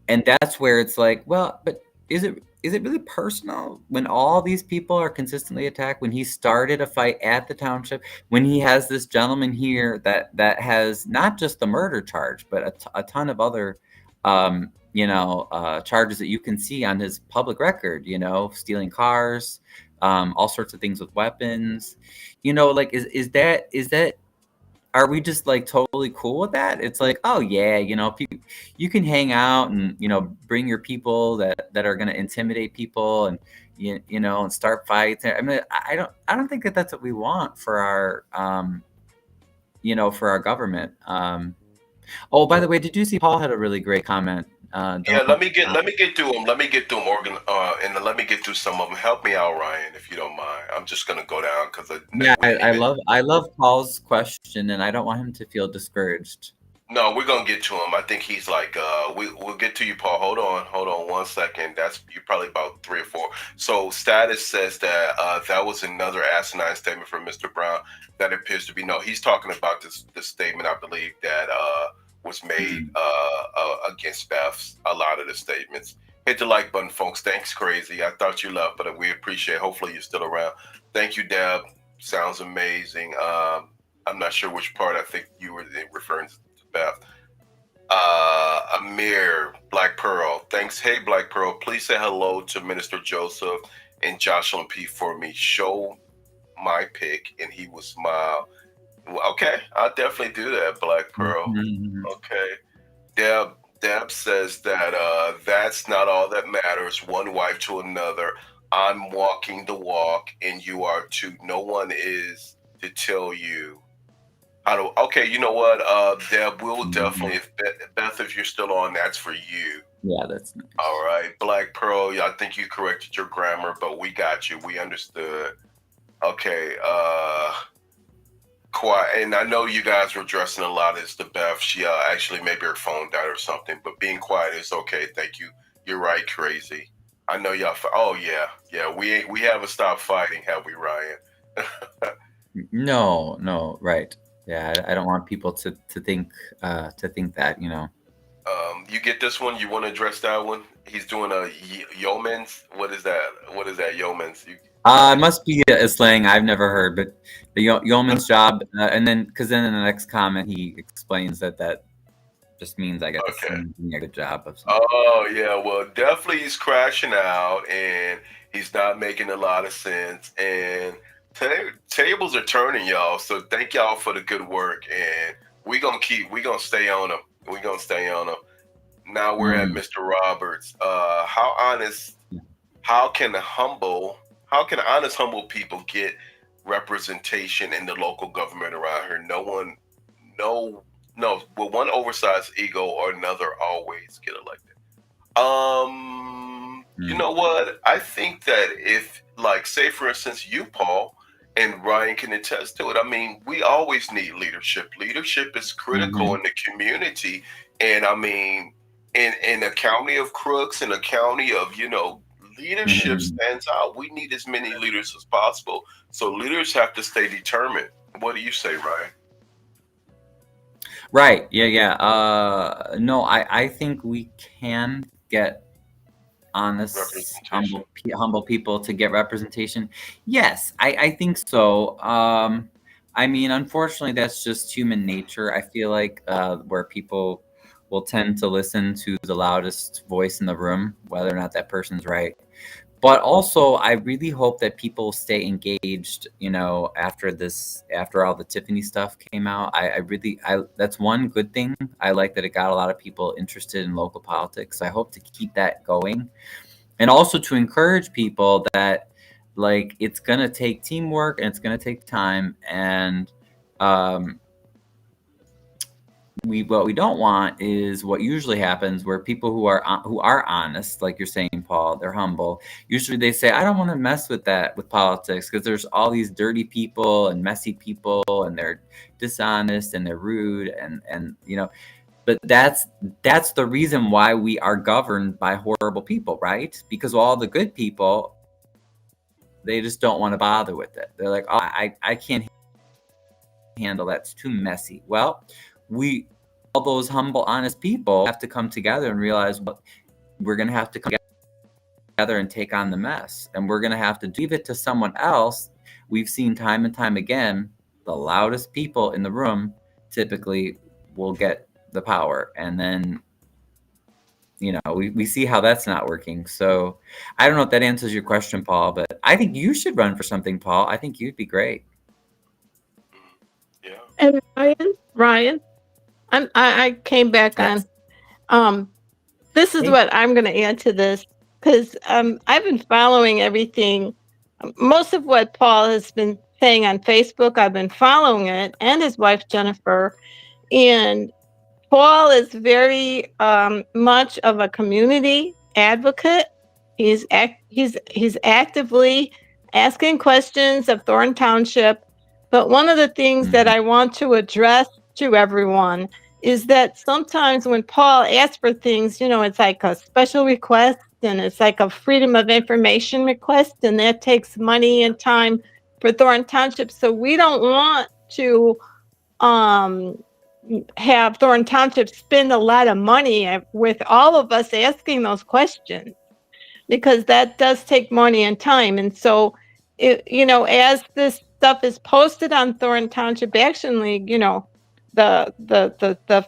that's where it's like, well, but is it really personal when all these people are consistently attacked, when he started a fight at the Township, when he has this gentleman here that has not just the murder charge, but a ton of other, you know, charges that you can see on his public record, you know, stealing cars, all sorts of things with weapons, you know, like, is that, are we just like totally cool with that? It's like, oh yeah, you know, you can hang out and, you know, bring your people that are going to intimidate people and, you know, and start fights. I mean, I don't think that that's what we want for our, you know, for our government. Oh, by the way, did you see Paul had a really great comment Yeah, let me get through them. Let me get through them, and let me get through some of them. Help me out, Ryan, if you don't mind. I'm just gonna go down because Yeah, I love Paul's question, and I don't want him to feel discouraged. No, we're gonna get to him. I think he's like, we'll get to you, Paul. Hold on 1 second. That's you probably about 3 or 4. So status says that that was another asinine statement from Mr. Brown. That appears to be no. He's talking about this statement, I believe, that was made against Beth. A lot of the statements. Hit the like button, folks. Thanks, Crazy. I thought you left, but we appreciate it. Hopefully you're still around. Thank you, Deb. Sounds amazing. I'm not sure which part. I think you were referring to Beth. Amir, Black Pearl. Thanks. Hey, Black Pearl. Please say hello to Minister Joseph and Jocelyn P for me. Show my pic and he will smile. Well, okay, I'll definitely do that, Black Pearl. Okay. Deb says that that's not all that matters. One wife to another. I'm walking the walk and you are too. No one is to tell you how to. Okay, you know what, Deb, we'll definitely, if Beth, if you're still on, that's for you. Yeah, that's nice. All right, Black Pearl, I think you corrected your grammar, but we got you. We understood. Okay, quiet. And I know you guys were addressing a lot as to Beth. She actually maybe her phone died or something, but being quiet is okay. Thank you. You're right, Crazy. I know y'all. Oh yeah. We haven't stopped fighting, have we, Ryan? No, right. Yeah, I don't want people to think that, you know. You get this one. You want to address that one? He's doing a yeoman's. What is that? Yeoman's. It must be a slang I've never heard, but the yeoman's job, and then because then in the next comment he explains that just means, I guess, doing a good job of something. Oh yeah, well definitely he's crashing out and he's not making a lot of sense, and tables are turning, y'all. So thank y'all for the good work, and we gonna stay on them. Now we're at Mr. Roberts. How can honest, humble people get representation in the local government around here? Will one oversized ego or another always get elected? You know what? I think that if, like, say for instance, you, Paul, and Ryan can attest to it. I mean, we always need leadership. Leadership is critical in the community. And I mean, in a county of crooks, in a county of, leadership stands out. We need as many leaders as possible. So leaders have to stay determined. What do you say, Ryan? Right. Yeah. No, I think we can get honest, humble people to get representation. Yes, I think so. I mean, unfortunately, that's just human nature. I feel like where people will tend to listen to the loudest voice in the room, whether or not that person's right. But also, I really hope that people stay engaged, after all the Tiffany stuff came out. I that's one good thing. I like that it got a lot of people interested in local politics. I hope to keep that going. And also to encourage people that, like, it's going to take teamwork and it's going to take time. And what we don't want is what usually happens, where people who are honest, like you're saying, Paul, they're humble. Usually they say, I don't want to mess with politics, because there's all these dirty people and messy people, and they're dishonest and they're rude, and but that's the reason why we are governed by horrible people, right? Because all the good people, they just don't want to bother with it. They're like, oh, I can't handle that. It's too messy. Well, all those humble, honest people have to come together and realize, well, we're going to have to come together and take on the mess. And we're going to have to leave it to someone else. We've seen time and time again, the loudest people in the room typically will get the power. And then, we see how that's not working. So I don't know if that answers your question, Paul, but I think you should run for something, Paul. I think you'd be great. Yeah. And Ryan, I came back on. This is what I'm going to add to this, because I've been following everything. Most of what Paul has been saying on Facebook, I've been following it, and his wife Jennifer. And Paul is very much of a community advocate. He's actively asking questions of Thornton Township. But one of the things that I want to address to everyone is that sometimes when Paul asks for things, it's like a special request and it's like a freedom of information request, and that takes money and time for Thornton Township. So we don't want to have Thornton Township spend a lot of money with all of us asking those questions, because that does take money and time. And so, as this stuff is posted on Thornton Township Action League, the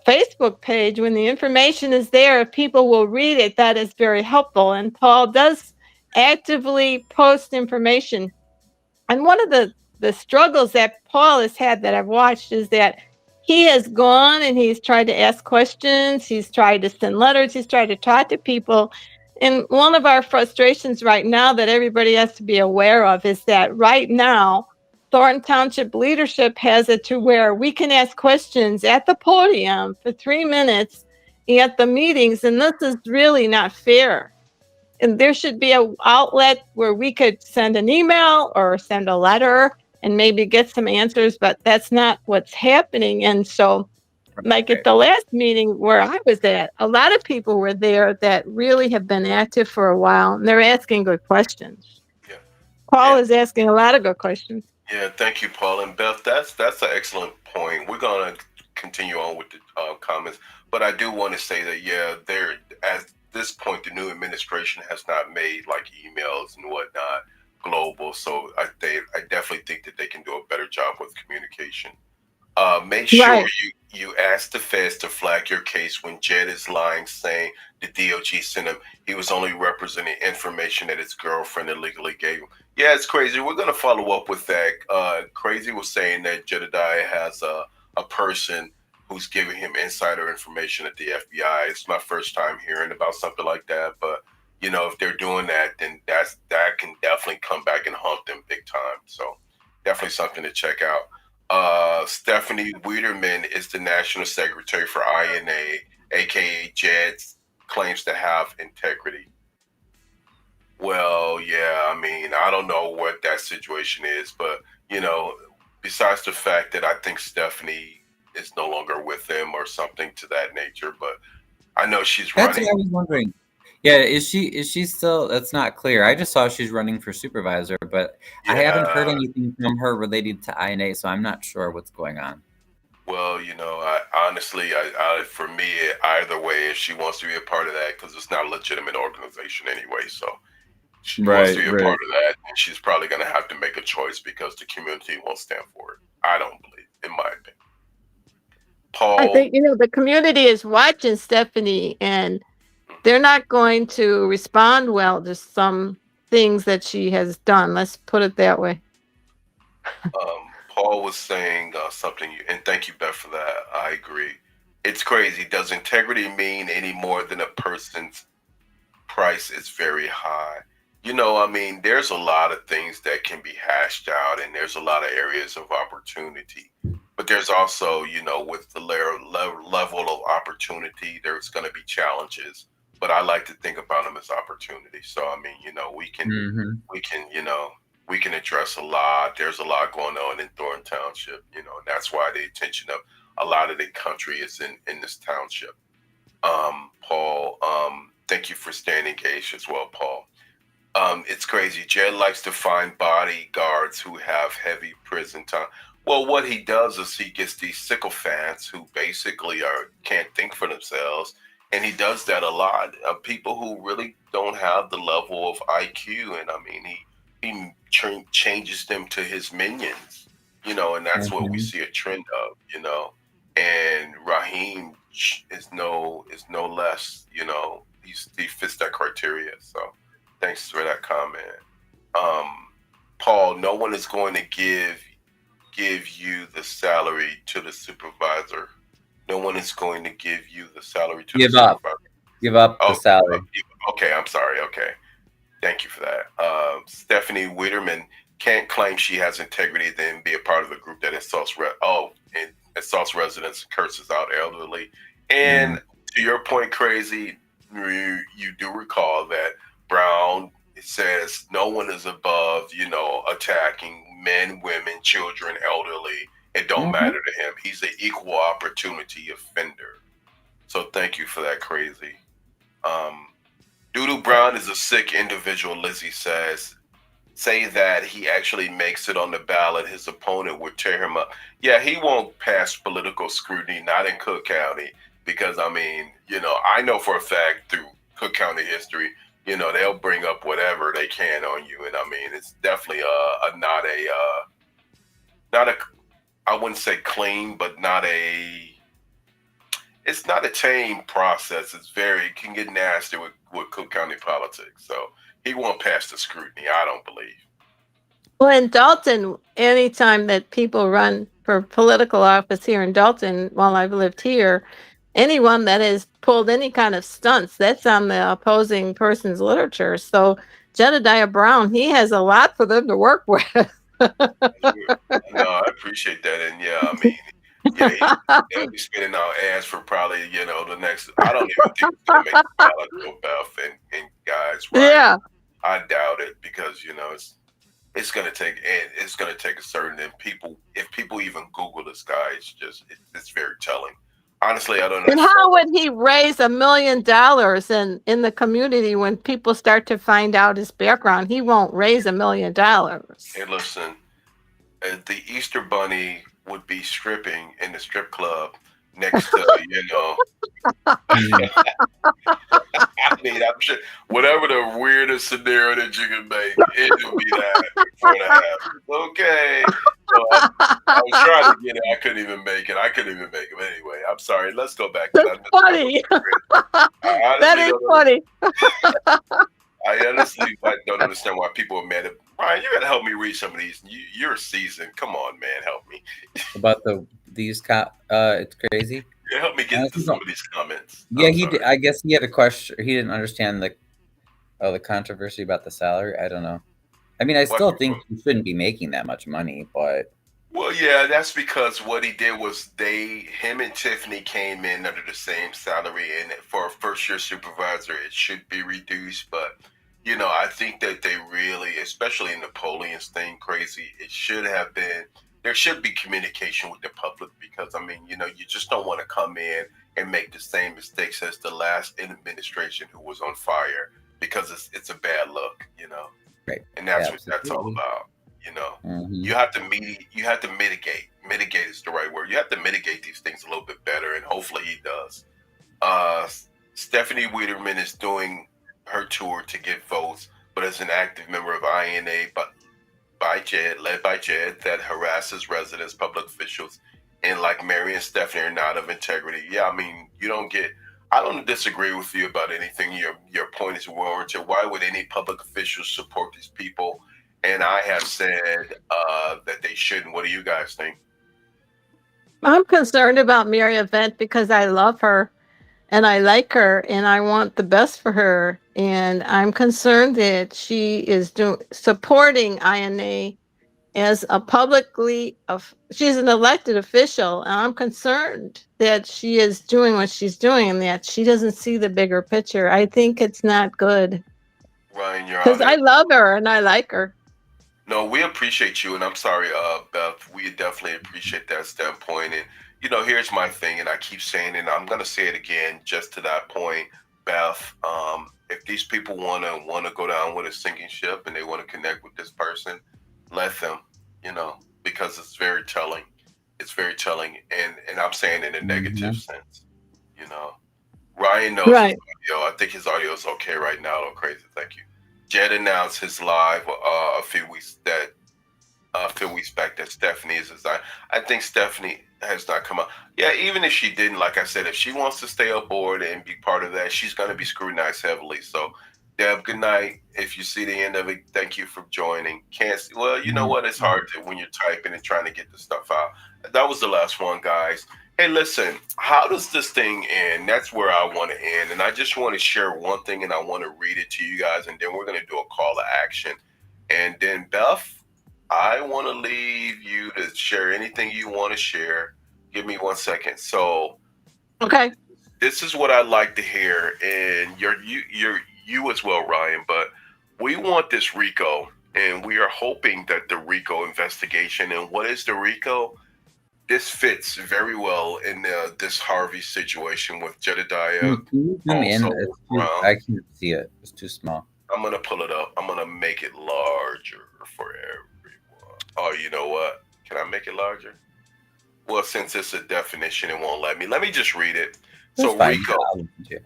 Facebook page, when the information is there, if people will read it, that is very helpful. And Paul does actively post information. And one of the struggles that Paul has had that I've watched is that he has gone and he's tried to ask questions, he's tried to send letters, he's tried to talk to people. And one of our frustrations right now that everybody has to be aware of is that right now, Thornton Township leadership has it to where we can ask questions at the podium for 3 minutes at the meetings, and this is really not fair. And there should be an outlet where we could send an email or send a letter and maybe get some answers, but that's not what's happening. And so, like at the last meeting where I was at, a lot of people were there that really have been active for a while, and they're asking good questions. Yeah. Paul is asking a lot of good questions. Yeah, thank you, Paul and Beth. That's an excellent point. We're gonna continue on with the comments, but I do want to say that there at this point the new administration has not made like emails and whatnot global, so I definitely think that they can do a better job with communication. Make sure you ask the feds to flag your case when Jed is lying, saying the DOJ sent him. He was only representing information that his girlfriend illegally gave him. Yeah, it's crazy. We're going to follow up with that. Crazy was saying that Jedidiah has a person who's giving him insider information at the FBI. It's my first time hearing about something like that. But, if they're doing that, then that can definitely come back and haunt them big time. So definitely something to check out. Stephanie Weiderman is the National Secretary for INA, aka Jed's claims to have integrity. Well, yeah, I mean, I don't know what that situation is, but, besides the fact that I think Stephanie is no longer with him or something to that nature, but I know she's That's running. what I was wondering. Yeah, is she still? That's not clear. I just saw she's running for supervisor, but I haven't heard anything from her related to INA, so I'm not sure what's going on. Well, I honestly, for me, either way, if she wants to be a part of that, because it's not a legitimate organization anyway, so she wants to be a part of that, and she's probably going to have to make a choice because the community won't stand for it. I don't believe, in my opinion. Paul, I think the community is watching Stephanie, and they're not going to respond well to some things that she has done. Let's put it that way. Paul was saying something, and thank you, Beth, for that. I agree. It's crazy. Does integrity mean any more than a person's price is very high? I mean, there's a lot of things that can be hashed out, and there's a lot of areas of opportunity. But there's also, with the level of opportunity, there's going to be challenges. But I like to think about them as opportunities. So, I mean, we can address a lot. There's a lot going on in Thornton Township, and that's why the attention of a lot of the country is in this township. Paul, thank you for staying engaged as well, Paul. It's crazy. Jed likes to find bodyguards who have heavy prison time. Well, what he does is he gets these sycophants who basically can't think for themselves, and he does that a lot. People who really don't have the level of IQ, and I mean, he changes them to his minions, and that's what we see a trend of, And Raheem is no less, he fits that criteria. So thanks for that comment. Paul, no one is going to give you the salary to the supervisor. No one is going to give you the salary to the supervisor. Give up the salary. Okay, I'm sorry. Okay. Thank you for that. Stephanie Weiderman can't claim she has integrity, then be a part of a group that insults residents, curses out elderly, And to your point, Crazy, you do recall that Brown says no one is above, attacking men, women, children, elderly. It don't matter to him. He's an equal opportunity offender. So thank you for that, Crazy. DooDoo Brown is a sick individual, Lizzie says. Say that he actually makes it on the ballot, his opponent would tear him up. Yeah, he won't pass political scrutiny, not in Cook County, because I know for a fact through Cook County history, they'll bring up whatever they can on you, and it's definitely not a I wouldn't say clean, but it's not a tame process. It can get nasty with Cook County politics. So he won't pass the scrutiny, I don't believe. Well, in Dalton, anytime that people run for political office here in Dalton, while I've lived here, anyone that has pulled any kind of stunts, that's on the opposing person's literature. So Jedidiah Brown, he has a lot for them to work with. No, I appreciate that. And they'll be spinning out ads for probably, the next. I don't even think it's going to make the ballot, though, Beth and guys. Right? Yeah. I doubt it because, it's going to take a certain, and if people even Google this guy, it's very telling. Honestly, I don't know. And how would he raise $1 million in the community when people start to find out his background? He won't raise $1 million. Hey, listen, the Easter Bunny would be stripping in the strip club next to, I'm sure whatever the weirdest scenario that you can make, it would be that before that happens. Okay. So I was trying to get it. I couldn't even make it. But anyway, I'm sorry. Let's go back to that. That's funny. That is funny. I honestly don't understand why people are mad at Brian. You gotta help me read some of these. You're seasoned. Come on, man, help me. About it's crazy. Yeah, help me get into some of these comments. Yeah, he did. I guess he had a question. He didn't understand the controversy about the salary. I don't know. I still think he shouldn't be making that much money, but. Well, yeah, that's because what he did was him and Tiffany came in under the same salary, and for a first-year supervisor, it should be reduced. But I think that they really, especially in Napoleon's thing, Crazy, there should be communication with the public because, you just don't want to come in and make the same mistakes as the last administration who was on fire because it's a bad look, Right. And that's what that's all about, You have to mitigate. Mitigate is the right word. You have to mitigate these things a little bit better, and hopefully he does. Stephanie Wiederman is doing her tour to get votes, but as an active member of INA, led by Jed, that harasses residents, public officials, and like Mary and Stephanie are not of integrity. Yeah, I don't disagree with you about anything. Your point is warranted. Why would any public officials support these people? And I have said that they shouldn't. What do you guys think? I'm concerned about Mary Event because I love her and I like her and I want the best for her. And I'm concerned that she is supporting INA as she's an elected official. And I'm concerned that she is doing what she's doing and that she doesn't see the bigger picture. I think it's not good. Ryan, you're because I love her and I like her. No, we appreciate you, and I'm sorry, Beth. We definitely appreciate that standpoint. And here's my thing, and I keep saying it, and I'm gonna say it again, just to that point, Beth. If these people wanna go down with a sinking ship and they want to connect with this person, let them. Because it's very telling. It's very telling, and I'm saying it in a negative sense. Ryan knows his audio. I think his audio is okay right now. Oh, crazy! Thank you. Jed announced his live a few weeks back that Stephanie is designed. I think Stephanie has not come out. Yeah, even if she didn't, like I said, if she wants to stay aboard and be part of that, she's going to be scrutinized heavily. So, Deb, good night. If you see the end of it, thank you for joining. Can't see, well, you know what? It's hard when you're typing and trying to get the stuff out. That was the last one, guys. Hey, listen, how does this thing end? That's where I want to end. And I just want to share one thing, and I want to read it to you guys, and then we're going to do a call to action. And then, Beth, I want to leave you to share anything you want to share. Give me 1 second. So, okay. this is what I like to hear, and you as well, Ryan. But we want this RICO, and we are hoping that the RICO investigation. And what is the RICO? This fits very well in this Harvey situation with Jedidiah. Can you zoom in? Also, I can't see it. It's too small. I'm gonna pull it up. I'm gonna make it larger for everyone. Oh, you know what? Can I make it larger? Well, since it's a definition, it won't let me. Let me just read it. That's So fine.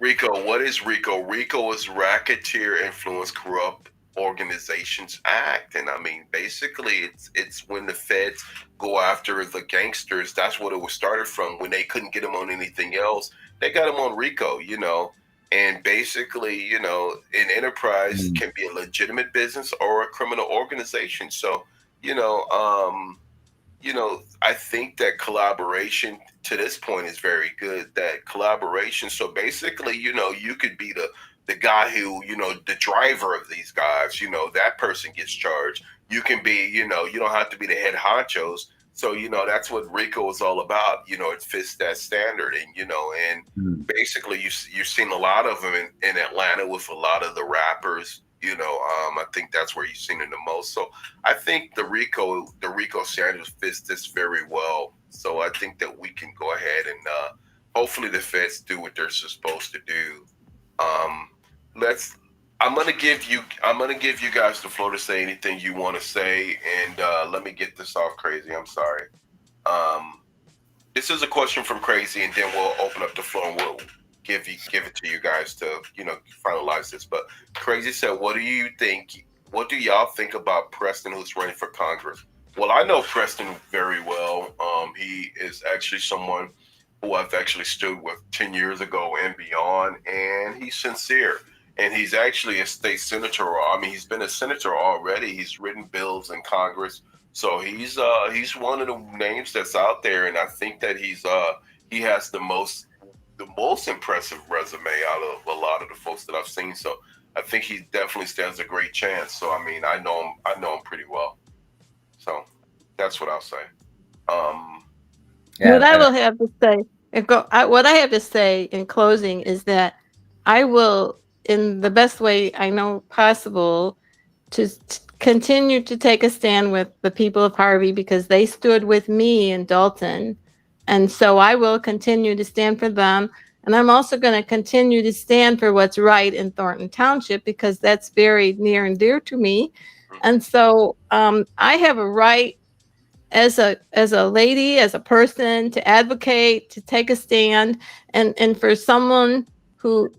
RICO, what is RICO? RICO is Racketeer Influence Corrupt Organizations Act, and I mean, basically, it's when the feds go after the gangsters. That's what it was started from. When they couldn't get them on anything else, they got them on RICO. And basically, an enterprise can be a legitimate business or a criminal organization. So, I think that collaboration to this point is very good. That collaboration. So basically, you could be the guy who, the driver of these guys, that person gets charged. You can be, you don't have to be the head honchos. So, that's what RICO is all about. It fits that standard. And, basically you've seen a lot of them in Atlanta with a lot of the rappers. I think that's where you've seen it the most. So I think the RICO standard fits this very well. So I think that we can go ahead and hopefully the feds do what they're supposed to do. I'm gonna give you guys the floor to say anything you want to say, and let me get this off, Crazy. I'm sorry. This is a question from Crazy, and then we'll open up the floor and we'll give it to you guys to finalize this. But Crazy said, what do you think? What do y'all think about Preston, who's running for Congress? Well, I know Preston very well. He is actually someone who I've actually stood with 10 years ago and beyond, and he's sincere. And he's actually a state senator. I mean, he's been a senator already. He's written bills in Congress. So he's one of the names that's out there, and I think that he has the most impressive resume out of a lot of the folks that I've seen. So I think he definitely stands a great chance. So I mean, I know him pretty well. So that's what I'll say. What I will have to say, what I have to say in closing is that I will, in the best way I know possible, to continue to take a stand with the people of Harvey, because they stood with me in Dalton. And so I will continue to stand for them. And I'm also going to continue to stand for what's right in Thornton Township, because that's very near and dear to me. And so I have a right as a lady, as a person, to advocate, to take a stand. And for someone who,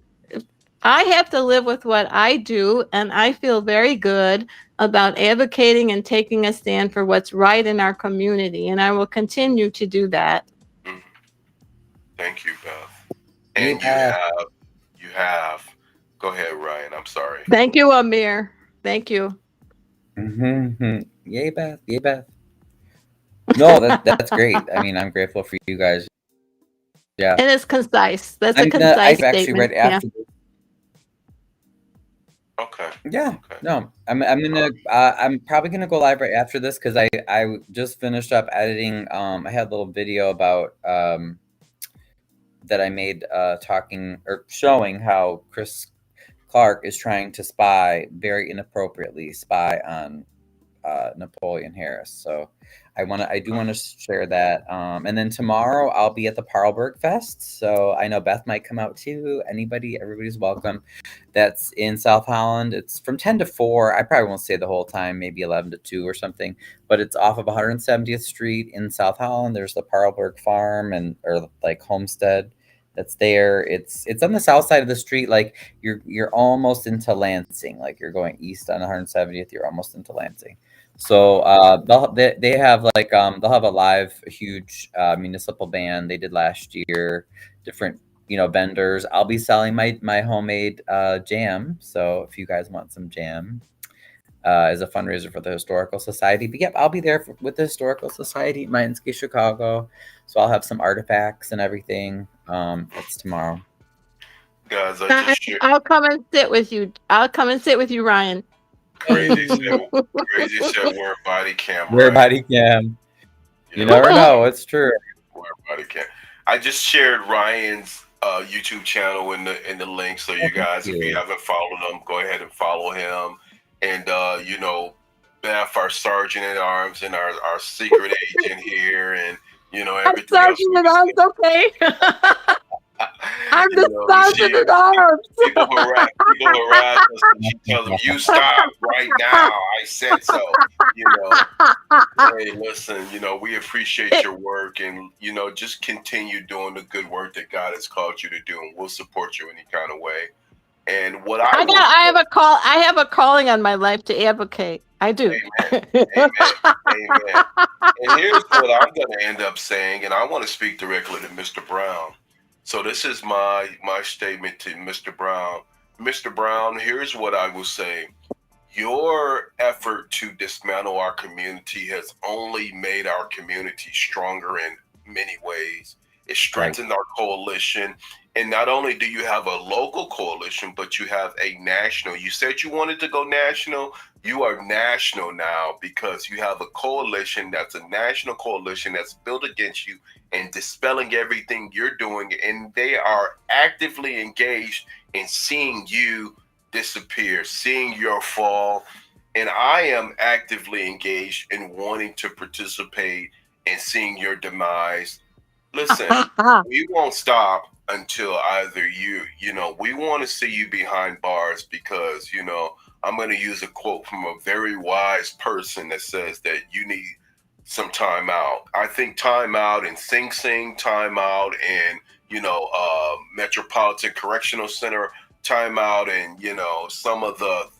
I have to live with what I do, and I feel very good about advocating and taking a stand for what's right in our community. And I will continue to do that. Thank you, Beth. And you have. Go ahead, Ryan. I'm sorry. Thank you, Amir. Thank you. Yay, Beth. Yay, Beth. No, that's great. I mean, I'm grateful for you guys. Yeah. And it's concise. That's a concise I've statement. actually read after this. Okay. Yeah. Okay. No, I'm probably gonna go live right after this, because I just finished up editing. I had a little video about that I made talking or showing how Chris Clark is trying to very inappropriately spy on Napoleon Harris. So I do want to share that. And then tomorrow I'll be at the Parlberg Fest. So I know Beth might come out too. Everybody's welcome. That's in South Holland. It's from 10 to 4. I probably won't stay the whole time, maybe 11 to 2 or something. But it's off of 170th Street in South Holland. There's the Parlberg Farm or like homestead that's there. It's on the south side of the street. Like you're almost into Lansing. Like you're going east on 170th. You're almost into Lansing. So they have they'll have a huge municipal band. They did last year, different vendors. I'll be selling my homemade jam. So if you guys want some jam as a fundraiser for the Historical Society, but yep, I'll be there with the Historical Society, Mindscape Chicago. So I'll have some artifacts and everything. That's tomorrow. Guys, I'll come and sit with you. Ryan. Crazy said wear a body cam. Wear a body cam. You never know. It's true. Wear a body cam. I just shared Ryan's YouTube channel in the link. So you guys, if you haven't followed him, go ahead and follow him. And you know, Beth, our sergeant at arms, and our secret agent here, and you know everything else. Sergeant at arms, okay. I'm You the know, sergeant at arms. people harass us, and she tells them, "You stop right now! I said so." You know, hey, listen. You know, we appreciate your work, and you know, just continue doing the good work that God has called you to do, and we'll support you any kind of way. And what I have a calling on my life to advocate. I do. Amen. Amen. And here's what I'm going to end up saying, and I want to speak directly to Mr. Brown. So this is my statement to Mr. Brown. Mr. Brown, here's what I will say. Your effort to dismantle our community has only made our community stronger in many ways. It strengthened our coalition. And not only do you have a local coalition, but you have a national. You said you wanted to go national. You are national now because you have a coalition that's a national coalition that's built against you and dispelling everything you're doing. And they are actively engaged in seeing you disappear, seeing your fall. And I am actively engaged in wanting to participate in seeing your demise. Listen, we won't stop until either you know, we want to see you behind bars because, you know, I'm going to use a quote from a very wise person that says that you need some time out. I think time out in Sing Sing, time out in, you know, Metropolitan Correctional Center, time out in, you know, some of the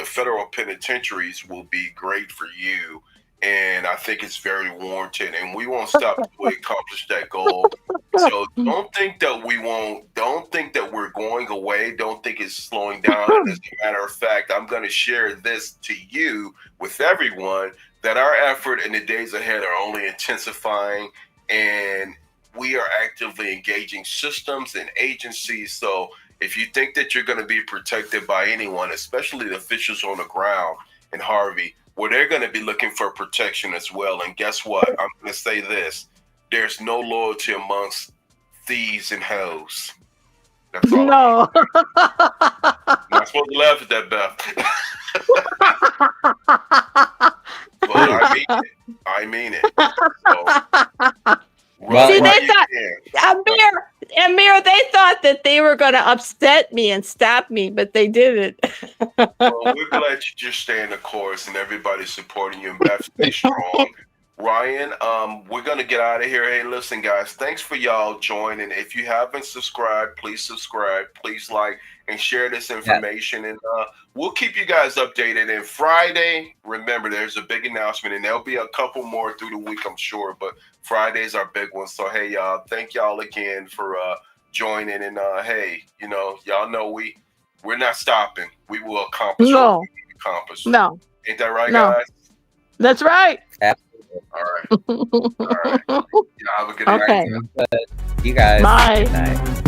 federal penitentiaries will be great for you. And I think it's very warranted, and we won't stop until we accomplish that goal. So don't think that we're going away. Don't think it's slowing down. And as a matter of fact, I'm going to share this to you with everyone that our effort in the days ahead are only intensifying, and we are actively engaging systems and agencies. So if you think that you're going to be protected by anyone, especially the officials on the ground in Harvey, well, they're going to be looking for protection as well. And guess what? I'm going to say this. There's no loyalty amongst thieves and hoes. That's all. No. I'm not supposed to laugh at that, Beth. But I mean it. So, see, they thought, Amir, they thought that they were going to upset me and stop me, but they didn't. Well, we're glad you just stay in the course and everybody's supporting you and Beth, stay strong. Ryan, we're going to get out of here. Hey, listen, guys, thanks for y'all joining. If you haven't subscribed, please subscribe. Please like and share this information. And we'll keep you guys updated. And Friday, remember, there's a big announcement, and there'll be a couple more through the week, I'm sure. But Friday's our big one. So, hey, y'all, thank y'all again for joining. And, hey, you know, y'all know we're not stopping. We will accomplish what we need to accomplish. No. Ain't that right, guys? That's right. Absolutely. All right. All right. Y'all have a good night. Okay. You guys. Bye. Good night.